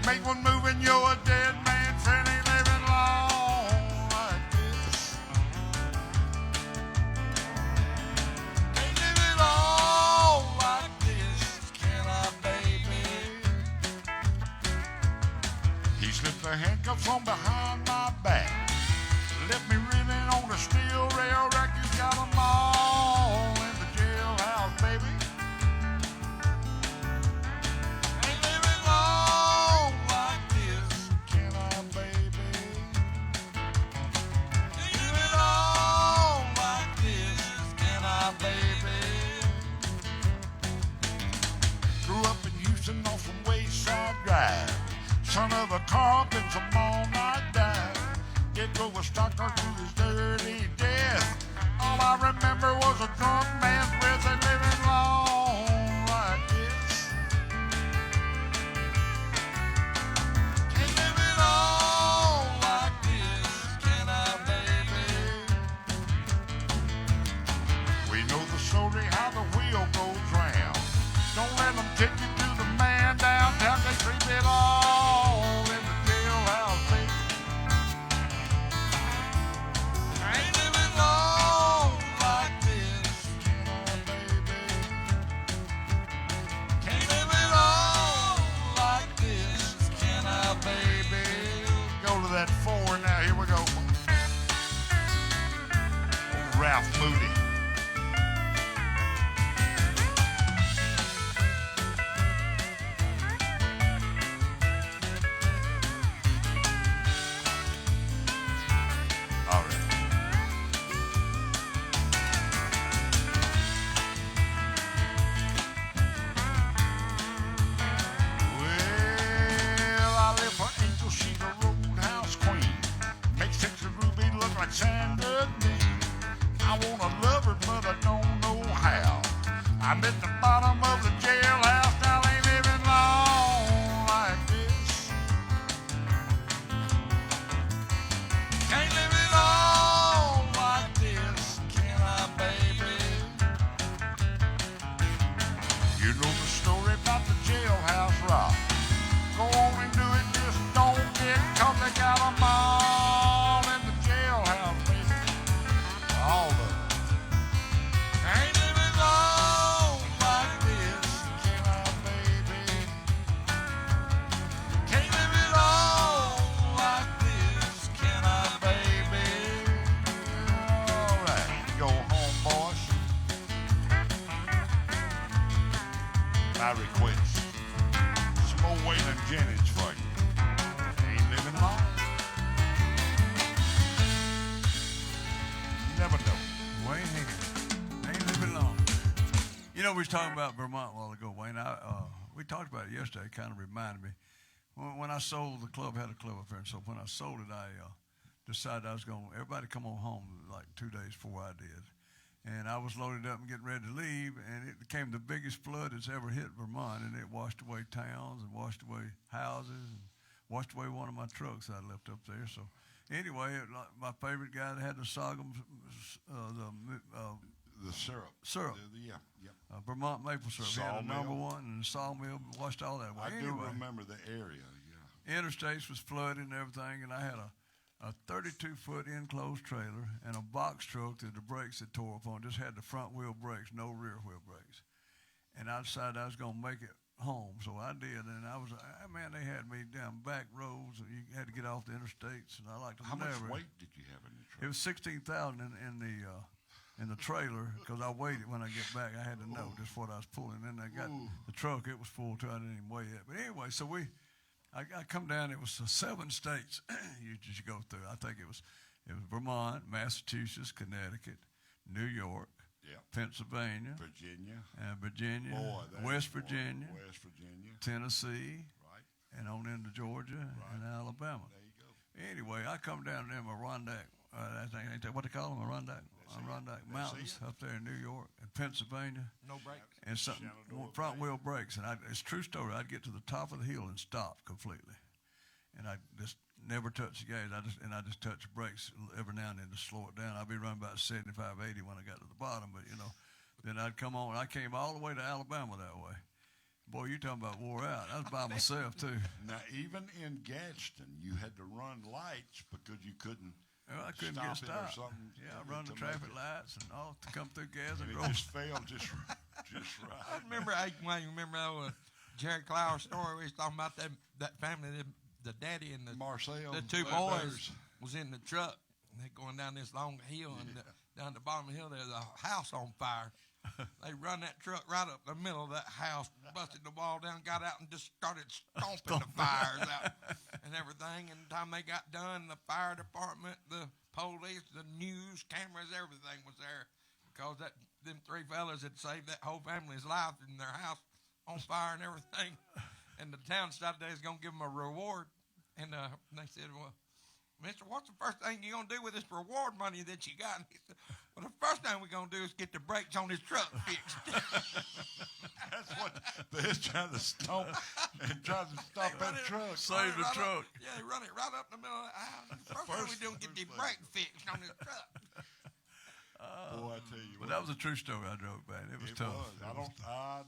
Make one move and you're a dead man. Friend ain't living long like this. Ain't living long like this, can I, baby? He slipped the handcuffs on behind my back. Left me reeling on the steel rail rack. You got 'em all in the jailhouse, baby. Ain't living long like this, can I, baby? Ain't living long like this, can I, baby? Grew up in Houston off from Wayside Drive. Son of a carpenter, some all-night dive. It drove a stock car to his dirty death. All I remember was a drunk man's breath and living long like this. Can't live it all like this, can I, baby? We know the story how the wheel goes round. Don't let them take you to the man downtown. They creep it all in the jailhouse, baby. Ain't living long like this, can I, baby? Can't live it all like this, can I, baby? Go to that 4 now. Here we go. Old Ralph Moody. All right. Well, I live for Angel, she's a roadhouse queen. Makes Texas Ruby look like Sandra Dean. I wanna love her, but I don't know how. I'm at the bottom of the jailhouse, now ain't living long like this. Can't live it all like this, can I, baby? You know the story about the jailhouse rock. Go on and do it, just don't get caught. They got 'em all in the jailhouse, baby. All of them. Ain't living long like this, can I, baby? Can't live it all like this, can I, baby? All right, go home, boys. My request. Some old Waylon Jennings for you. Ain't living long. Never know.
Wayne Higgins ain't living long. You know, we was talking about Vermont a while ago, Wayne. We talked about it yesterday. It kind of reminded me. When I sold the club, had a club up there, and so when I sold it, I decided I was going to, everybody come on home like 2 days before I did. And I was loaded up and getting ready to leave, and it became the biggest flood that's ever hit Vermont, and it washed away towns and washed away houses and washed away one of my trucks I left up there. So anyway, my favorite guy that had the sorghum,
The syrup.
Syrup.
Yeah, yep.
Vermont maple syrup. He had a
Sawmill.
number one, and the sawmill washed all that away.
I do
Anyway,
remember the area, yeah.
interstates was flooded and everything, and I had a 32-foot enclosed trailer and a box truck that the brakes had tore up on. Just had the front wheel brakes, no rear wheel brakes. And I decided I was going to make it home, so I did, and I was man. They had me down back roads, and you had to get off the interstates, and I like to
How much
never.
weight did you have in the truck?
It was 16,000 in the trailer because I weighed it when I get back. I had to know just what I was pulling. And I got the truck; it was full too. I didn't even weigh it. But anyway, so I come down. It was 7 states you go through. I think it was Vermont, Massachusetts, Connecticut, New York, Pennsylvania, Virginia, West Virginia, Tennessee,
right,
and on into Georgia and Alabama.
There you go.
Anyway, I come down there in Adirondack. I think ain't that what they call them, Adirondack Mountains up there in New York and Pennsylvania.
No brakes.
And something front wheel brakes, and it's a true story. I'd get to the top of the hill and stop completely, and I just never touch the gas. I just touch the brakes every now and then to slow it down. I'd be running about 75, 80 when I got to the bottom, but then I'd come on. I came all the way to Alabama that way. Boy, you talking about wore out. I was by myself too.
Now, even in Gadsden, you had to run lights because you couldn't.
Well, I couldn't
stop
get
it or
stopped.
something
Yeah, I run the traffic lights and all to come through gas and
And it
roll.
just failed just
I
right.
remember, you remember that Jerry Clower story? We was talking about that family, the daddy and the
Marcel,
the 2
Bud
boys
Butters.
was in the truck. And they going down this long hill, and down the bottom of the hill, there's a house on fire. They run that truck right up the middle of that house, busted the wall down, got out, and just started stomping the fires out and everything. And the time they got done, the fire department, the police, the news, cameras, everything was there because them 3 fellas had saved that whole family's life in their house on fire and everything. And the town decided they was going to give them a reward. And they said, well, Mister, what's the first thing you're going to do with this reward money that you got? And he said, well, the first thing we're going to do is get the brakes on this truck fixed.
That's what they're trying to stop and trying to stop that truck.
Save the truck.
Yeah, they run it right up the middle of the house. The first thing we do is get the brakes fixed on this truck.
Boy, I tell you
But
what.
that was a true story. I drove back. It was tough.
I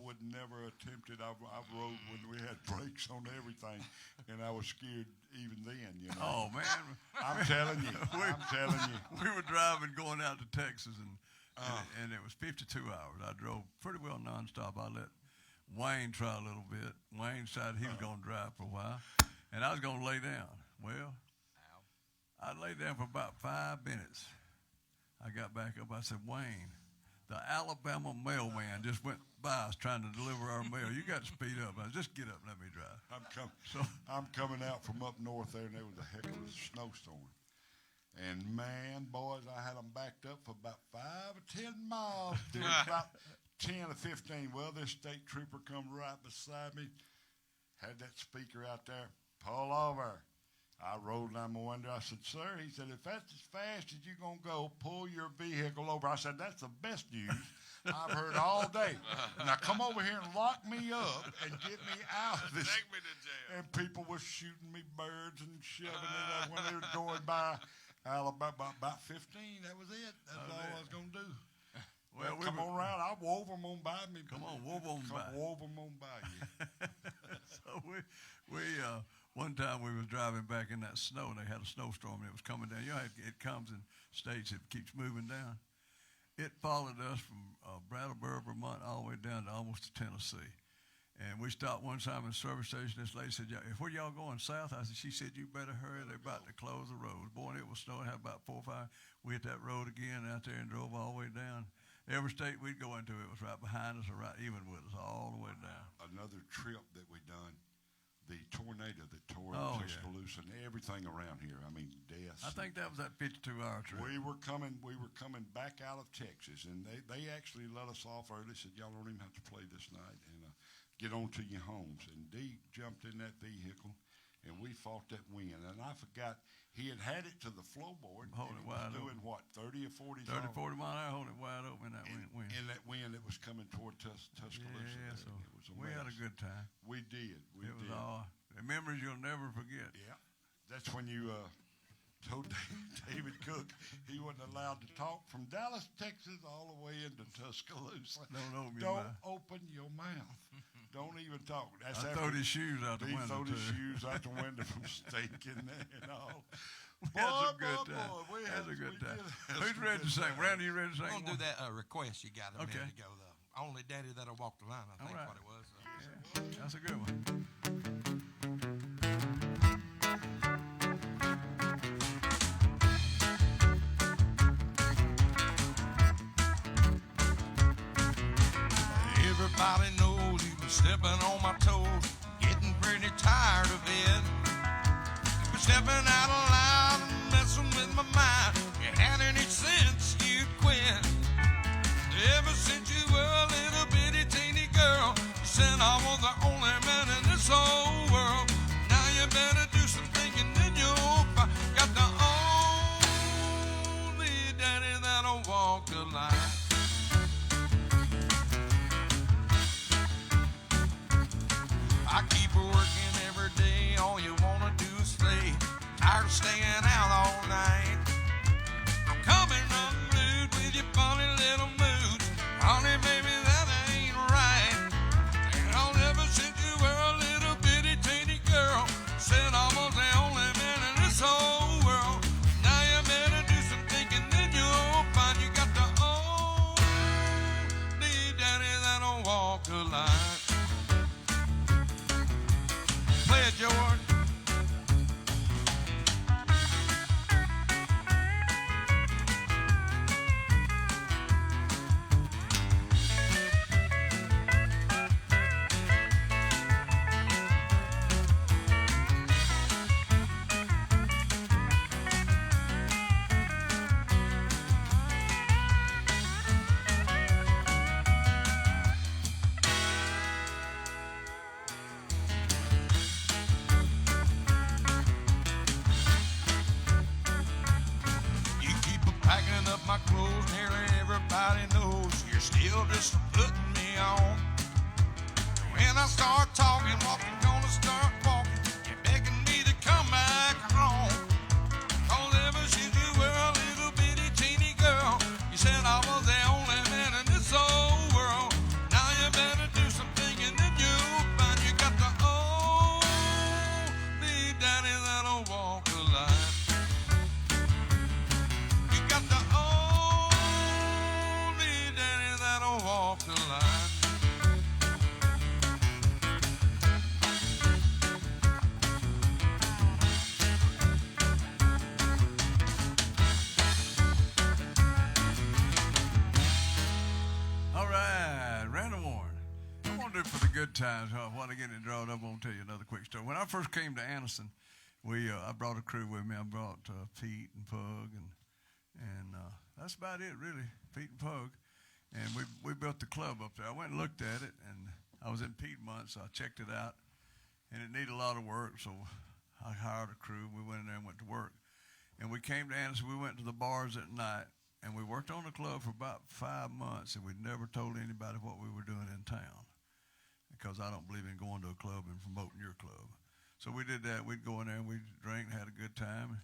would never attempt it. I've rode when we had brakes on everything, and I was scared even then.
Oh man,
I'm telling you.
we were driving going out to Texas, and it was 52 hours. I drove pretty well nonstop. I let Wayne try a little bit. Wayne decided he was going to drive for a while, and I was going to lay down. Well, I laid down for about 5 minutes. I got back up. I said, Wayne, the Alabama mailman just went by us trying to deliver our mail. You got to speed up. I said, just get up and let me drive.
I'm coming out from up north there, and there was a heck of a snowstorm. And, man, boys, I had them backed up for about 5 or 10 miles. Dude, about 10 or 15. Well, this state trooper come right beside me, had that speaker out there, pull over. I rolled down my window. I said, sir, he said, if that's as fast as you're going to go, pull your vehicle over. I said, that's the best news I've heard all day. Now come over here and lock me up and get me out of this.
Take me to jail.
And people were shooting me birds and shoving it up when they were going by Alabama. About 15, that was it. That's all I was going to do. Well, come on around. I wove them on by me.
Come on, wove them by.
Wove them on by you.
So we one time we was driving back in that snow, and they had a snowstorm, and it was coming down. You know, it comes in states, it keeps moving down. It followed us from Brattleboro, Vermont, all the way down to almost to Tennessee. And we stopped one time in a service station. This lady said, if where y'all going south? She said, you better hurry. They're about to close the road. Boy, and it was snowing. Had about 4 or 5. We hit that road again out there and drove all the way down. Every state we'd go into, it was right behind us or right even with us all the way down.
Another trip that we done, the tornado that tore Tuscaloosa and everything around here. I mean, deaths.
I think that was that 52-hour trip.
We were coming back out of Texas, and they actually let us off early. Said, y'all don't even have to play this night, and get on to your homes. And Dee jumped in that vehicle, and we fought that wind. And I forgot he had it to the floorboard.
Hold it wide
doing
open.
what, 30 or 40?
30, 40 mile an hour, holding it wide open in that wind.
In that wind that was coming toward Tuscaloosa.
Yeah,
there.
so
It was a
we had a
mess.
good time.
We did. We
It was
did.
all memories you'll never forget.
Yeah, that's when you told David Cook he wasn't allowed to talk from Dallas, Texas, all the way into Tuscaloosa. Don't open your mouth. Don't even talk. That's
I throwed his shoes out the
he
window,
throwed his
too.
shoes out the window from steaking and all.
We had some good time.
We
had a good time.
did have
Who's
some
ready to
good
sing?
times.
Randy, you ready to sing?
I'm going to do that requalk you got a
Okay.
minute ago, though. Only Daddy That'll Walk the Line, I think
All right.
what it was.
That's a good one.
Everybody knows you've been stepping on my toes, getting pretty tired of it. You've been stepping out loud and messing with my mind. You had any sense you'd quit. Ever since you were a little bitty teeny girl, you said I was the only man in this whole world. Now you better do some thinking, then you'll find got the only daddy that'll walk the line. I keep working every day, all you wanna do is stay. Tired of staying out all night. I'm coming unglued with your funny little moods. Honey, baby, that ain't right. And I'll never since you were a little bitty teeny girl, said I was the only man in this whole world. Now you better do some thinking, then you'll find you got the only daddy that'll walk the line. Play it, George. You keep packing up my clothes, nearly everybody knows you're still just putting me on. When I start talking, walking, gonna start walking, you're begging me to come back home. 'Cause ever since you were a little bitty teeny girl, you said I was the only man in this whole world. Now you better do some thinking, then you'll find you got the only daddy that'll walk the line. You got the only daddy that'll walk the line.
All right, Randall Warren. I'm going to do it for the good times. While I get it drawn up, I'm going to tell you another quick story. When I first came to Anniston, I brought a crew with me. I brought Pete and Pug, and that's about it, really, Pete and Pug. And we built the club up there. I went and looked at it, and I was in Piedmont, so I checked it out. And it needed a lot of work, so I hired a crew. We went in there and went to work. And we came to Anniston. We went to the bars at night, and we worked on the club for about 5 months, and we never told anybody what we were doing in town, because I don't believe in going to a club and promoting your club. So we did that. We'd go in there and we'd drink and had a good time.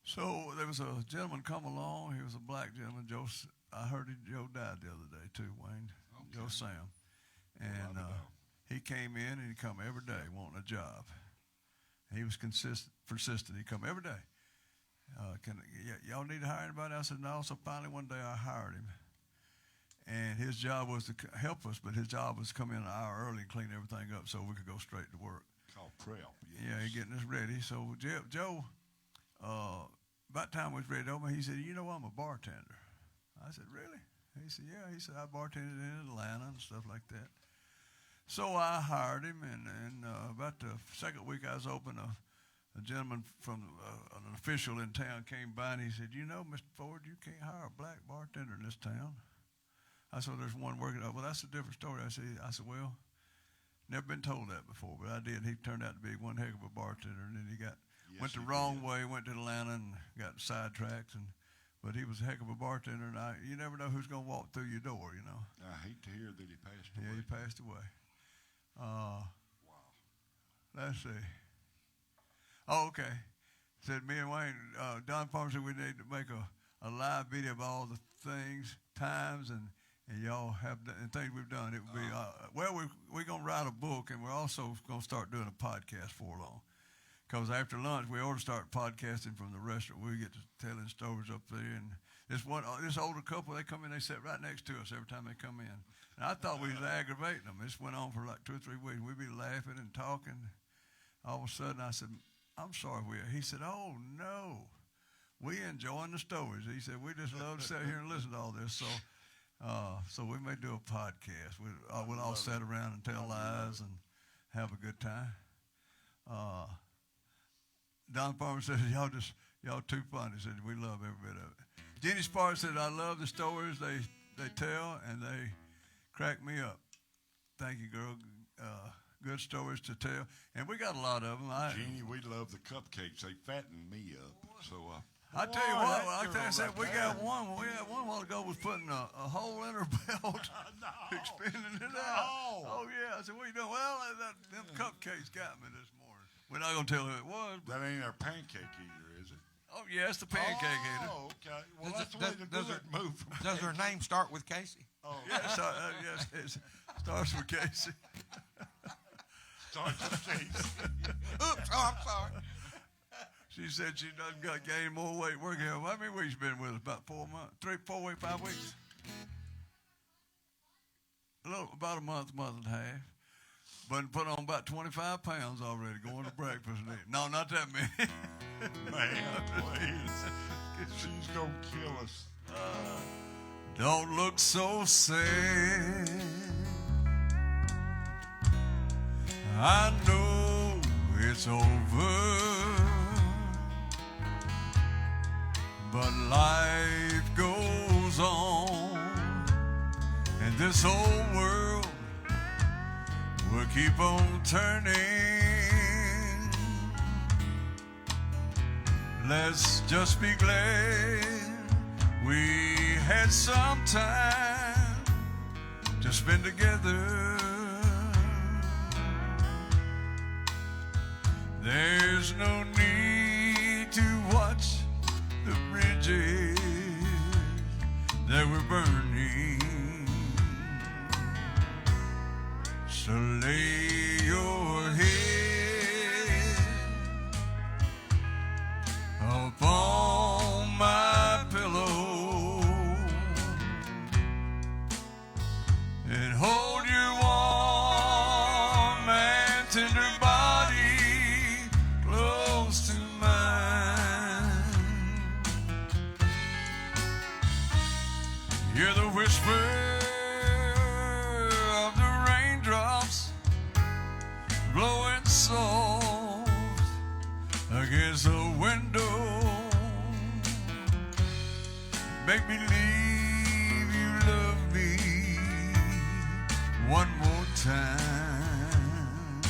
So there was a gentleman come along. He was a black gentleman. I heard Joe died the other day too, Wayne. Okay. Joe Sam. And he came in and he come every day wanting a job. He was persistent. He come every day. Y'all need to hire anybody? I said, no. So finally one day I hired him. And his job was to help us, but his job was to come in an hour early and clean everything up so we could go straight to work.
Called prep. Yes.
Yeah, he getting us ready. So Joe, about time we was ready to open, he said, you know, I'm a bartender. I said, really? He said, yeah. He said, I bartended in Atlanta and stuff like that. So I hired him, and about the second week I was open, a gentleman from an official in town came by, and he said, you know, Mr. Ford, you can't hire a black bartender in this town. I said, there's one working. Well, that's a different story. I said, well, never been told that before, but I did. He turned out to be one heck of a bartender, and then he went the wrong way, went to Atlanta and got sidetracked, but he was a heck of a bartender, and you never know who's going to walk through your door, you know.
I hate to hear that he passed away.
Yeah, he passed away. Wow. Let's see. Oh, okay. Said me and Wayne, Don Farmer said we need to make a live video of all the things, times, and y'all have and things we've done. It would be we're gonna write a book, and we're also gonna start doing a podcast for long, Because after lunch, we ought to start podcasting from the restaurant. We get to telling stories up there. And this older couple, they come in, they sit right next to us every time they come in. And I thought we was aggravating them. This went on for like 2 or 3 weeks. We'd be laughing and talking. All of a sudden, I said, I'm sorry, he said, oh, no. We enjoying the stories. He said, we just love to sit here and listen to all this. So we may do a podcast. We'll all sit around and tell lies and have a good time. Don Farmer said, y'all too funny. He said, we love every bit of it. Jenny Spark said, I love the stories they tell, and they crack me up. Thank you, girl. Good stories to tell. And we got a lot of them.
Jeannie, we love the cupcakes. They fatten me up. So
I tell you what, I said we got one. We had one while ago was putting a hole in her belt, expanding it out. Oh yeah. I said, what are you doing? Well, them cupcakes got me this morning. We're not gonna tell who it was.
That ain't our pancake eater, is it?
Oh yeah, it's the pancake eater.
Oh, okay. Well, that's the way the dessert move from
Does her name start with Casey?
Oh,
yes, it starts with Casey.
starts with Casey.
Oops, oh, I'm sorry.
She said she doesn't got gain more weight working here. How many weeks been with us? About 4 months? 3, 4 weeks, 5 weeks? About a month and a half. But put on about 25 pounds already going to breakfast. No, not that many.
Man, please. She's going to kill us.
Don't look so sad. I know it's over. But life goes on, and this whole world will keep on turning. Let's just be glad we had some time to spend together. There's no need to watch the bridges that were burning. So lay your head upon my pillow and hold your warm and tender body close to mine. Hear the whisper of the raindrops blowing soft against the window. Make believe you love me one more time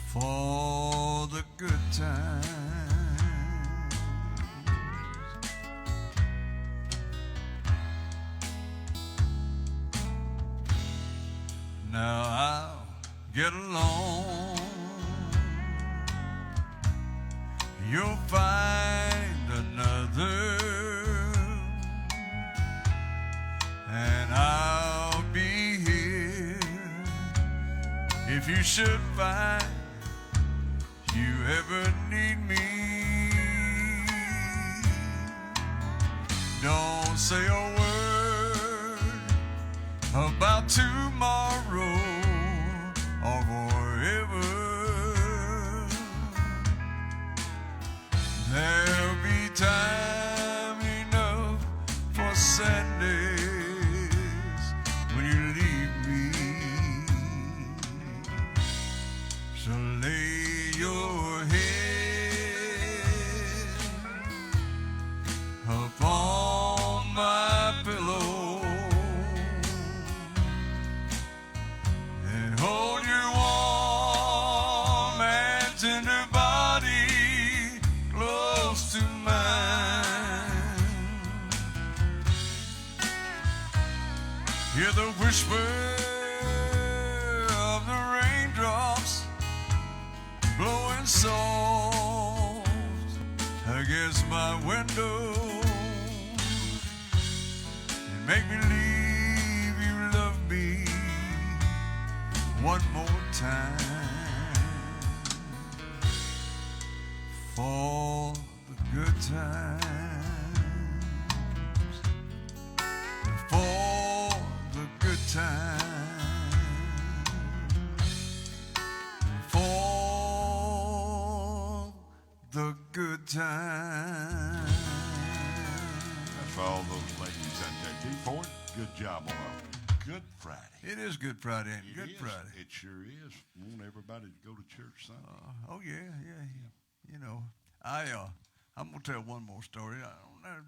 for the good times. Now I'll get along. You'll find another, and I'll be here if you should find you ever need me. Don't say a word about tomorrow or forever. There'll be time enough for Sundays when you leave me. So lay your head upon my pillow and hold your warm and tender body close to mine. Hear the whisper of the raindrops blowing soft against my window. And make believe you love me one more time for the good times, for the good times, for the good times.
That's for all those ladies out there. D. Ford, good job on a Good Friday.
It is Good Friday, ain't it?
It
Good
is.
Friday.
It sure is. Want everybody to go to church Sunday.
Oh yeah. You know, I'm gonna tell one more story. I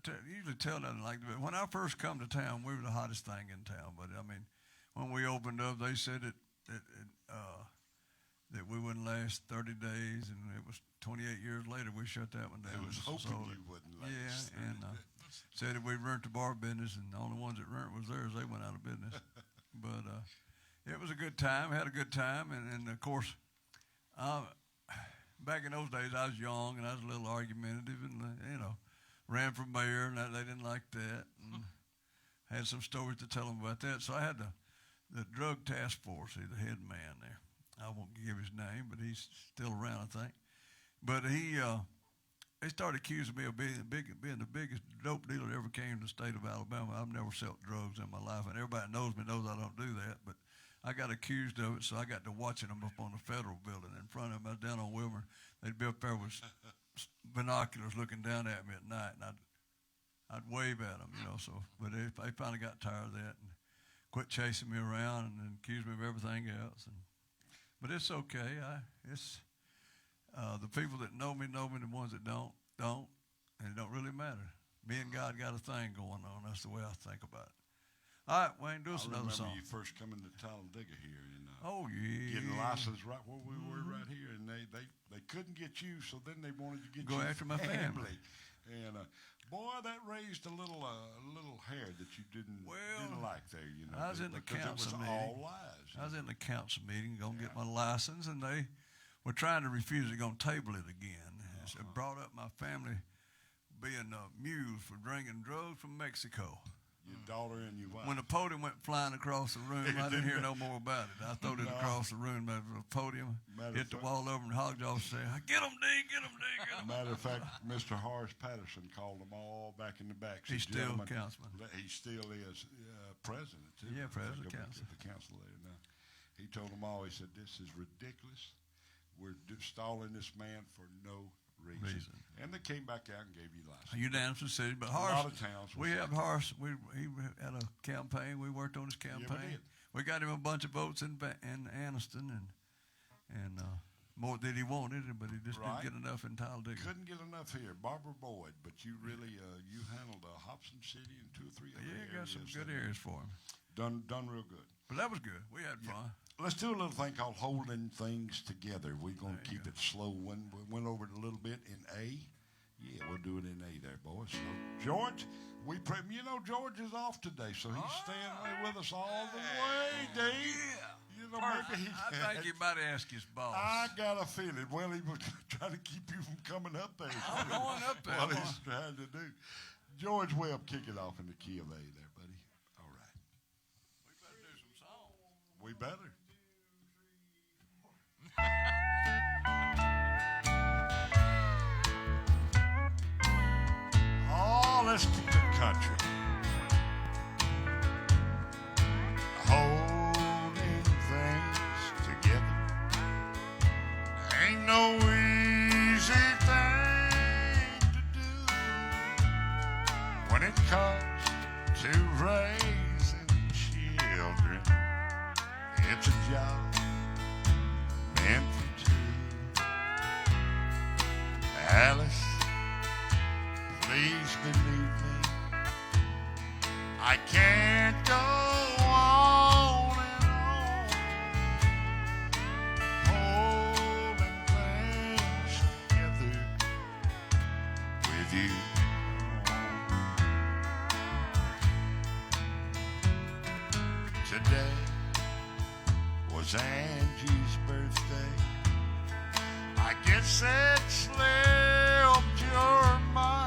don't usually tell nothing like that. When I first come to town, we were the hottest thing in town. But I mean, when we opened up, they said that we wouldn't last 30 days, and it was 28 years later we shut that one down.
It was hoping you wouldn't last.
Yeah, and said that we rent the bar business, and the only ones that rent was theirs. They went out of business. But it was a good time. Had a good time, and of course, back in those days, I was young and I was a little argumentative, and ran for mayor, and they didn't like that, and had some stories to tell them about that. So I had the drug task force. He's the head man there. I won't give his name, but he's still around, I think. But they started accusing me of being the biggest dope dealer that ever came to the state of Alabama. I've never sold drugs in my life, and everybody knows me, knows I don't do that. But I got accused of it, so I got to watching them up on the federal building in front of them. I was down on Wilmer. They'd be up there with binoculars looking down at me at night, and I'd wave at them, So, but they finally got tired of that and quit chasing me around and accused me of everything else. But it's okay. The people that know me. The ones that don't, and it don't really matter. Me and God got a thing going on. That's the way I think about it. All right, Wayne, do us another song.
I remember you first coming to Talladega here and getting
yeah.
licensed right where we were right here, and they couldn't get you, so then they wanted to get
Go
you
after my family.
And boy, that raised a little hair that you didn't like there.
I was in the council meeting.
All lies.
I was in the council meeting, gonna get my license, and they were trying to refuse it, gonna table it again. So it brought up my family being mules for drinking drugs from Mexico.
Your daughter and your wife.
When the podium went flying across the room, I didn't hear no more about it. I threw it across the room. The podium hit the wall over, and Hogjaw said, "Get him, D! Get him, D! Get him!"
Matter of fact, Mr. Horace Patterson called them all back in the back.
He's still councilman.
He still is president, too.
Yeah, president of the council.
The council there now. He told them all, he said, "This is ridiculous. We're stalling this man for no reason." And they came back out and gave you license.
Unanimous decision, but
A
Horace,
lot of towns.
we have Horace. He had a campaign. We worked on his campaign. We got him a bunch of votes in Anniston, and more than he wanted, but he just didn't get enough in Talladega.
Couldn't get enough here. Barbara Boyd, but you really you handled Hobson City and 2 or 3 other areas.
Got some good areas for him.
Done real good.
But that was good. We had fun.
Let's do a little thing called holding things together. We're going to keep it slow. We went over it a little bit in A. Yeah, we'll do it in A there, boys. So, George, George is off today, so he's staying with us all the way, Dave. Maybe
I think he might ask his boss.
I got a feeling. Well, he was trying to keep you from coming up there.
I'm going up there.
What he's trying to do. George Webb, kick it off in the key of A there, buddy. All right.
We better do some songs.
We better. Oh, let's keep it country. Holding things together ain't no easy thing to do when it comes to raising children. It's a job meant for two. Alice, please believe me, I can't go on and on holding things together with you. Today was Angie's birthday. I guess it slipped your mind.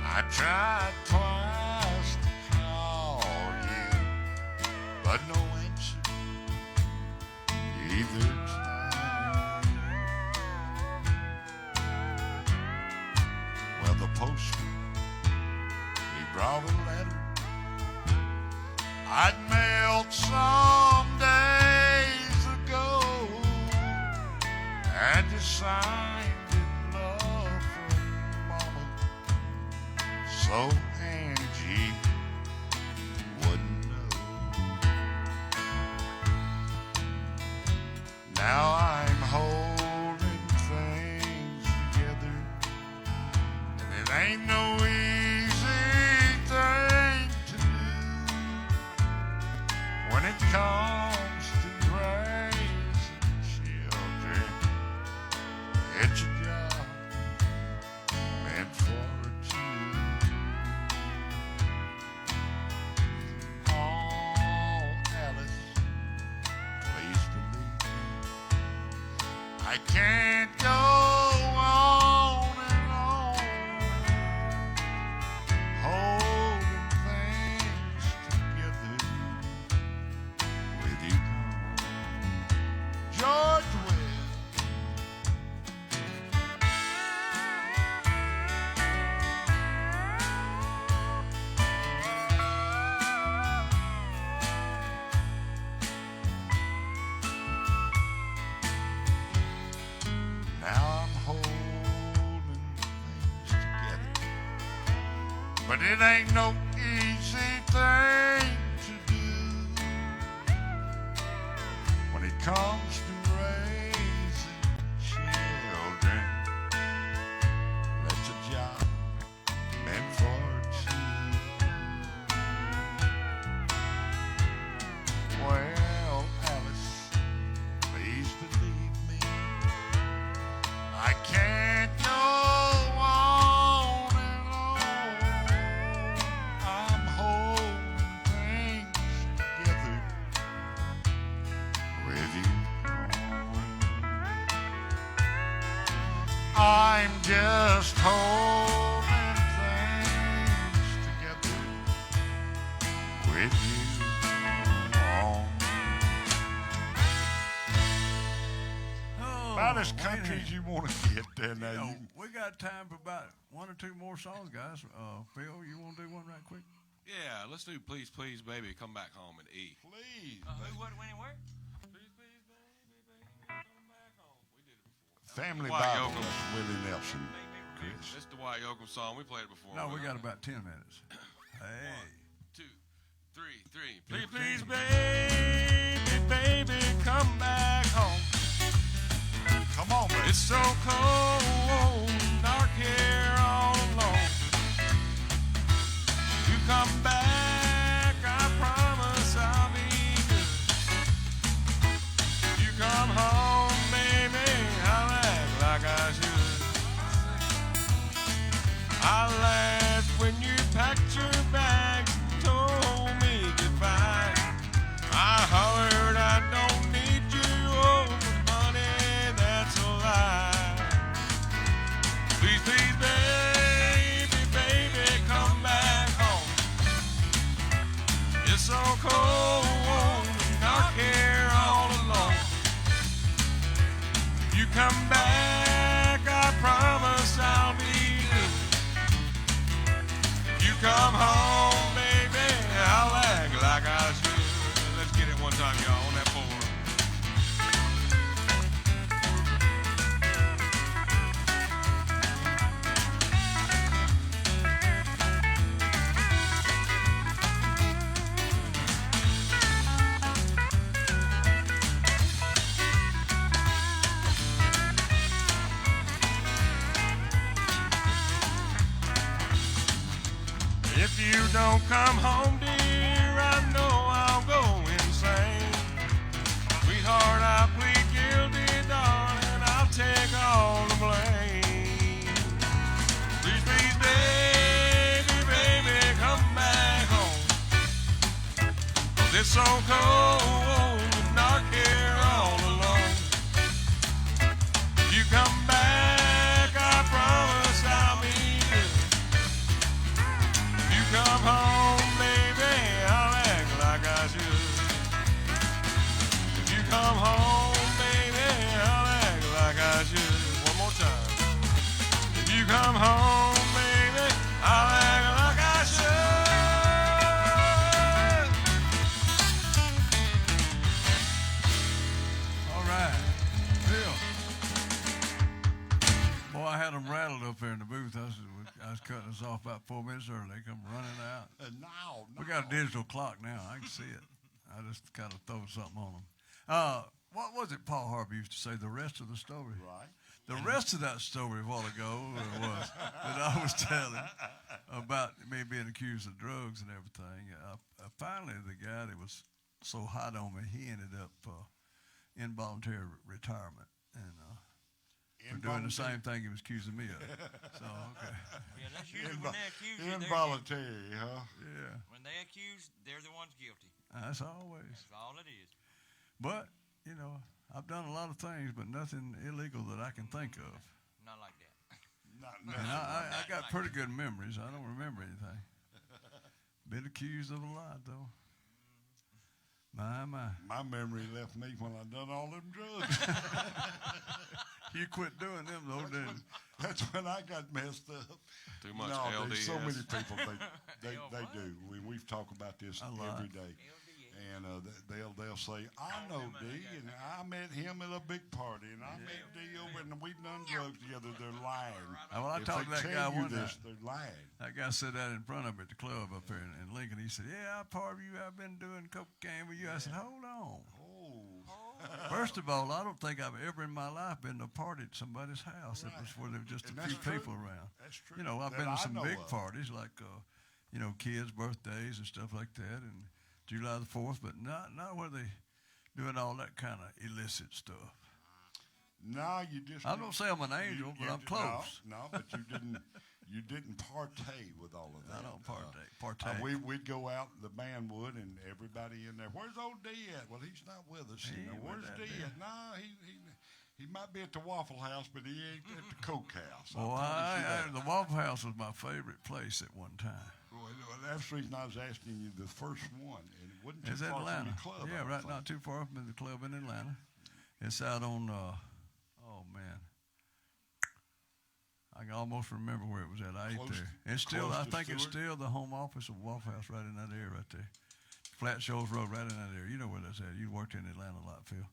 I tried twice to call you, but no answer either time. postman, he brought a letter I'd mailed some days ago, and you signed in love from Mama, so Angie wouldn't know. Now I'm holding things together, and it ain't no easy thing to do when it comes to raising children. It's a job meant for two. Oh, Alice, please believe me, I can't go on and on holding things together with you gone. George Will. Now I'm holding things together, but it ain't no easy thing to do when it comes to raising children. That's a job meant for two. Well, Alice, please believe me, I can't go on and on. I'm holding things together with you gone. I'm just holding things together with you gone. About as
wait a
country as
minute.
you want to get there now.
You know,
You,
we got time for about one or two more songs, guys. Phil, you want to do one right quick?
Yeah, let's do Please, Please, Baby, Come Back Home in E.
please.
Who, what, when, and where?
Please, please, baby, come back home. We did it before.
Family
Dwight
Bible,
Yoakam.
that's Willie Nelson. Chris.
This is the Dwight Yoakam song. We played it before.
No, we got about 10 minutes. Hey.
2, 3, 3. Please, please, baby, baby, come back home.
Come on, baby.
It's so cold, dark here all alone. You come back, I promise I'll be good. You come home, baby, I'll act like I should. I laughed when you packed your bags and told me goodbye. I hollered, I don't need you, oh, honey, that's a lie. Please, please, baby, baby, come back home. It's so cold, dark here all alone. You come back, I promise I'll be good. You come home, baby, I'll act like I should. Let's get it one time, y'all, on that floor. If you don't come home, dear, I know I'll go insane. Sweetheart, I plead guilty, darling, I'll take all the blame. Please, please, baby, baby, come back home. 'Cause it's so cold and dark here all alone. You come back, I promise I'll be good. You come home, baby, I'll act like I should. If you come home, baby, I'll act like I should. One more time. If you come home, baby,
with us. I was cutting us off about 4 minutes early. They come running out.
No.
We got a digital clock now. I can see it. I just kind of throw something on them. What was it Paul Harvey used to say? The rest of the story.
Right.
The rest of that story a while ago was that I was telling about me being accused of drugs and everything. Finally, the guy that was so hot on me, he ended up involuntary retirement and for doing the same thing he was accusing me of. So, okay.
Yeah, that's usually when they accuse you.
Involuntary, huh?
Yeah,
When they accuse, they're the ones guilty.
that's always.
That's all it is.
But, you know, I've done a lot of things, but nothing illegal that I can think of.
Not like that.
And I got pretty good memories. I don't remember anything. Been accused of a lot, though. My.
My memory left me when I done all them drugs.
You quit doing them, though, didn't you?
That's when I got messed up.
Too much
no,
LDS.
there's so many people they do. We've talked about this
A lot.
every day, and they'll say, "I know D, and I met him at a big party, and I met D over, and we've done drugs together." They're lying.
Well, I
If
talked to
they
that
tell
guy
you
one
this,
time.
they're lying.
That guy said that in front of me at the club up here in Lincoln. He said, "Yeah, part of you, I've been doing cocaine with you." I said, "Hold on. First of all, I don't think I've ever in my life been to a party at somebody's house. It was where there were just
And
a
that's
few
true.
people around.
That's true.
You know, I've
That
been to
I
some
know
big
of.
parties like, kids' birthdays and stuff like that, and July the 4th, but not where they doing all that kind of illicit stuff.
No, you just.
I don't say I'm an angel, but I'm close.
No, but you didn't. You didn't partake with all of that.
I don't partake.
We'd go out, the band would, and everybody in there. Where's old D at? Well, he's not with us.
He
You know,
ain't
where's
with that
D
deal.
at? No, he might be at the Waffle House, but he ain't at the Coke House. I
Well,
promise you that.
the Waffle House was my favorite place at one time.
Well, that's the reason I was asking you the first one, and it wasn't too
It's
far
Atlanta.
from your club.
Yeah,
I don't
right.
think.
Not too far from the club in Atlanta. It's out on. Oh man, I can almost remember where it was at. I ate
Close-
there. It's still.
close
I
to
think it's
Stewart?
still the home office of Waffle House right in that area right there. Flat Shoals Road, right in that area. You know where that's at. You worked in Atlanta a lot, Phil.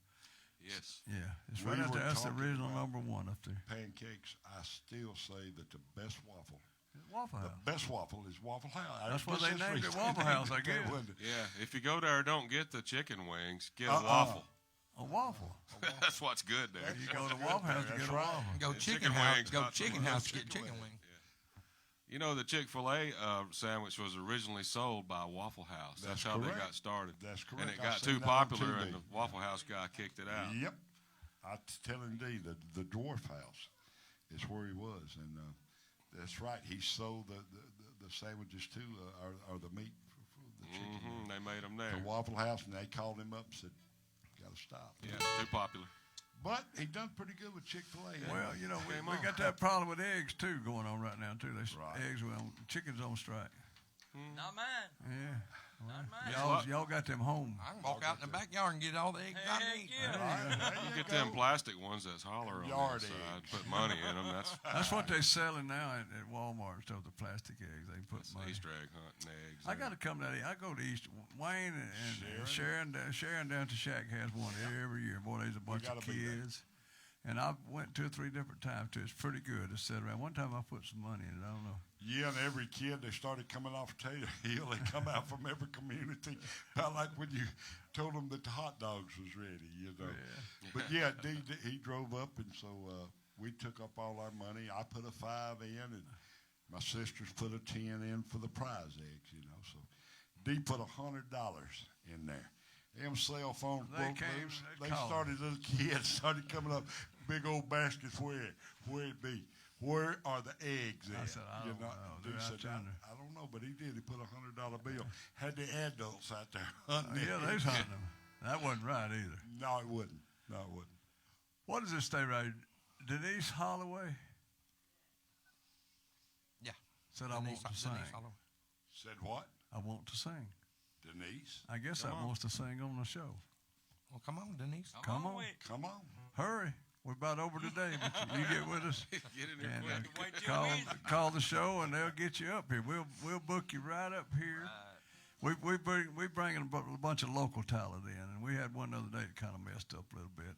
Yes.
Yeah, it's
We
right out
were
there. That's the
talking
original
about-
#1 up there.
Pancakes, I still say that the best waffle,
Waffle
the
House.
best waffle is Waffle House.
That's why
guess
they
that's
named it
reason
Waffle
they
House, I
named it that,
guess.
wasn't it?
Yeah. If you go there, don't get the chicken wings. Get a
Uh-uh.
waffle.
A waffle.
That's what's good there.
You go to Waffle House to
That's
get a
right.
waffle.
Go
And
chicken
chicken
house.
wings,
Go
not
chicken
chicken
house to
wings.
get chicken wings.
You know, the Chick-fil-A sandwich was originally sold by Waffle House. That's
That's
how
correct.
they got started.
That's correct.
And it
I
got
seen
too
that on
popular,
TV.
and the Waffle House guy kicked it out.
Yep. I telling D the Dwarf House is where he was, and that's right. He sold the sandwiches too, or the meat for the chicken.
Hmm They made them there.
The Waffle House, and they called him up and said, "Got to stop."
Yeah, too popular.
But he done pretty good with Chick-fil-A.
Well, you know, we
Came on.
got that problem with eggs too going on right now too.
Right.
Eggs, chickens on strike.
Not mine.
Yeah,
Not mine.
y'all got them home.
I can walk out in the backyard and get all the eggs I
Heck
need.
yeah.
There
You
you
get
go.
them plastic ones that's holler on the
Yard
inside.
eggs.
Put money in them. That's
That's what they're selling now at Walmart and stuff. The plastic eggs they put
that's
money.
Easter egg hunting eggs.
I
there.
got to come down here. I go to East Wayne and Sharon down to Shack has one every year. Boy, there's a bunch of
gotta be there.
kids. And I went 2 or 3 different times too. It's pretty good to sit around. One time I put some money in it. I don't know.
Yeah, and every kid, they started coming off Taylor Hill. They come out from every community. About like when you told them that the hot dogs was ready, you know.
Yeah.
But yeah, he drove up, and so we took up all our money. I put a 5 in, and my sisters put a 10 in for the prize eggs, you know. So D put $100 in there. Them cell phones
They
broke
came,
loose.
they
They
called.
started, little kids started coming up, big old baskets. Where it be? Where are the eggs at?
I said, I don't know.
Dude
They're out
said,
yonder.
I don't know, but he did. He put $100 bill. Had the adults out there hunting.
Yeah, they was hunting them. That wasn't right either.
No, it wouldn't. No, it wouldn't.
What does this stay right? Denise Holloway
Yeah.
said I want
Denise-
to sing.
Denise Holloway.
Said what?
I want to sing.
Denise?
I guess
Come
I
on.
wants to sing on the show.
Well, come on, Denise.
Come on.
Wait.
Come on.
Hurry. We're about over today, but you get with us.
Get in there
And
quick.
Wait till Wednesday.
call the show, and they'll get you up here. We'll book you right up here. We bringing a bunch of local talent in, and we had one the other day that kind of messed up a little bit.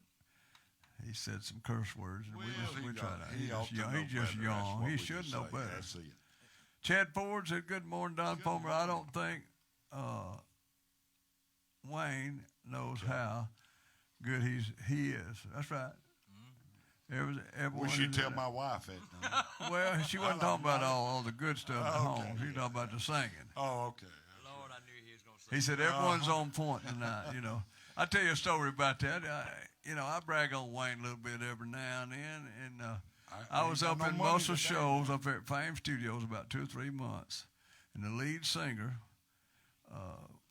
he said some curse words, and we tried to.
He ought to know
He just
better. That's
yawned.
what
He
we
should
can
know
say.
better.
That's it.
Chad Ford said, "Good morning, Don Palmer. I don't think Wayne knows how good he is." That's right. Everyone
We should tell my wife that. Now.
Well, she wasn't talking about all the good stuff at home. She was talking about the singing.
Oh, okay.
Lord, I knew he was going to say
He said, everyone's on point tonight, you know. I'll tell you a story about that. I brag on Wayne a little bit every now and then. And I was up in Muscle Shoals up at Fame Studios about 2 or 3 months. And the lead singer,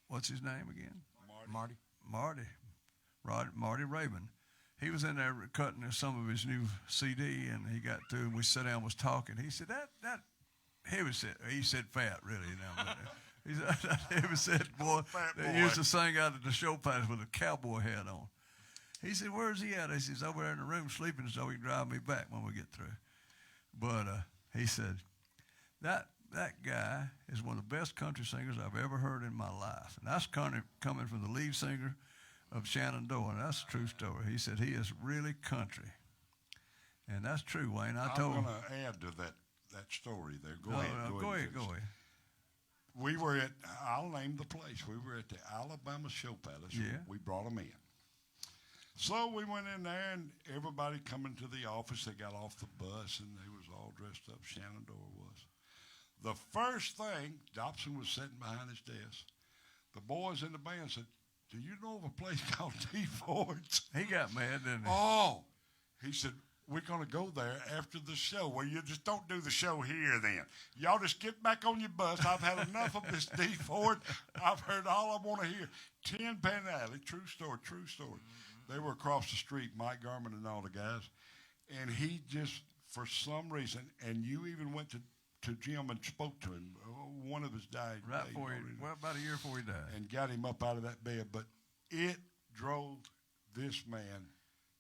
what's his name again? Marty Raybon. He was in there cutting some of his new CD, and he got through, and we sat down and was talking. He said, he said fat, really, you know. But he said, he said, boy, they used to sing out at the show pass with a cowboy hat on. He said, where's he at? He says, over there in the room sleeping so he can drive me back when we get through. But he said, that guy is one of the best country singers I've ever heard in my life. And that's coming from the lead singer of Shenandoah, and that's a true story. He said he is really country. And that's true, Wayne. I'm
going to add to that story there. Go ahead.
Go ahead.
We were at, I'll name the place. We were at the Alabama Show Palace.
Yeah.
We brought them in. So we went in there, and everybody coming to the office, they got off the bus, and they was all dressed up. Shenandoah was. The first thing, Dobson was sitting behind his desk. The boys in the band said, do you know of a place called D. Ford's?
He got mad, didn't he?
Oh, he said, we're going to go there after the show. Well, you just don't do the show here then. Y'all just get back on your bus. I've had enough of this D. Ford. I've heard all I want to hear. 10 Penn Alley, true story. They were across the street, Mike Garman and all the guys. And he just, for some reason, and you even went to Jim and spoke to him. One of us died.
About a year before he died.
And got him up out of that bed. But it drove this man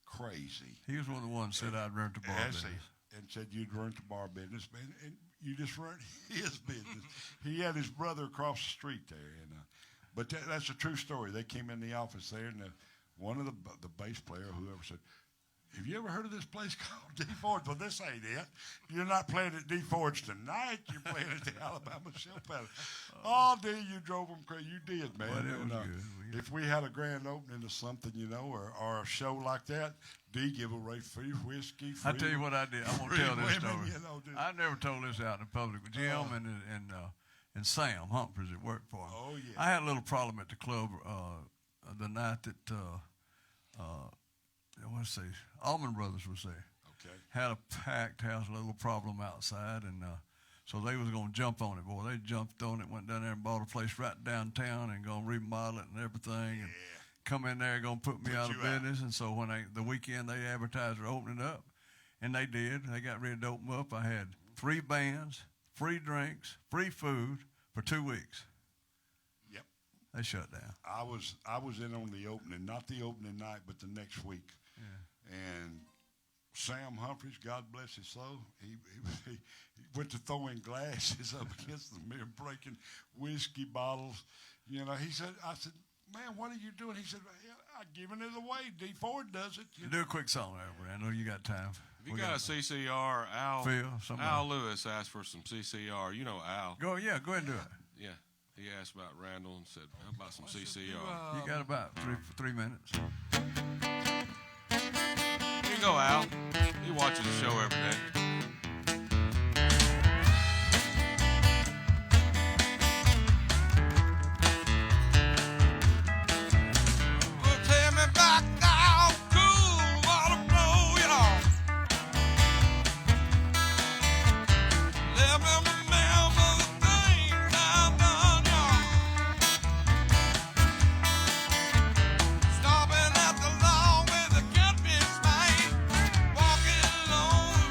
crazy.
He was one of the ones that said I'd run the bar business.
And said you'd run the bar business, man. And you just run his business. He had his brother across the street there. And but that's a true story. They came in the office there, and one of the bass player, whoever, said, have you ever heard of this place called D. Ford's? Well, this ain't it. You're not playing at D. Ford's tonight. You're playing at the Alabama Show Palace. Oh, D, you drove them crazy. You did, man.
But it was good.
If we had a grand opening of something, you know, or a show like that, D give away free whiskey.
I tell you what I did. I'm gonna tell this story.
You know,
I never told this out in public. But Jim and Sam Humphreys that worked for him.
Oh yeah.
I had a little problem at the club the night that Allman Brothers was there.
Okay.
Had a packed house, a little problem outside, and so they was going to jump on it. Boy, they jumped on it, went down there and bought a place right downtown and going to remodel it and everything. And come in there, going to put me out of business. And so when the weekend they advertised they're opening up, and they did. They got ready to open up. I had 3 bands, free drinks, free food for 2 weeks.
Yep.
They shut down.
I was in on the opening, not the opening night, but the next week. Yeah. And Sam Humphreys, God bless his soul, he went to throwing glasses up against the mirror, breaking whiskey bottles. You know, I said, man, what are you doing? He said, I'm giving it away. D. Ford does it.
Do a quick song there, I know you got time.
If you got a CCR, Al Lewis asked for some CCR. You know Al.
Go ahead and do it.
Yeah. He asked about Randall and said, how about some CCR?
You got about 3 minutes.
Here you go, Al. He watches the show every day.
Stopping at the lawn with a catfish fight, walking alone.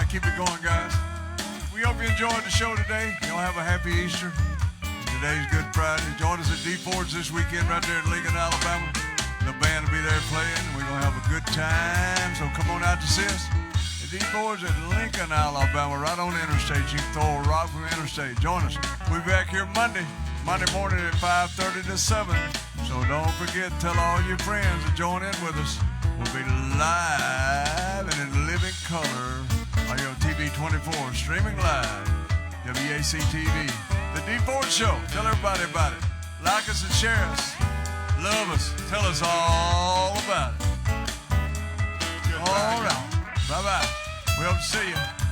I keep it going, guys. We hope you enjoyed the show today. Y'all have a happy Easter. Today's Good Friday. Join us at D Ford's this weekend right there in Lincoln, Alabama. The band will be there playing. We're going to have a good time, so come on out to see us. At D Ford's at Lincoln, Alabama, right on the interstate. You can throw a rock from the interstate. Join us. We'll be back here Monday morning at 5:30 to 7. So don't forget, tell all your friends to join in with us. We'll be live and in living color on your TV 24, streaming live, WAC TV. The D Ford Show. Tell everybody about it. Like us and share us. Love us. Tell us all about it. All right. Bye-bye. We hope to see you.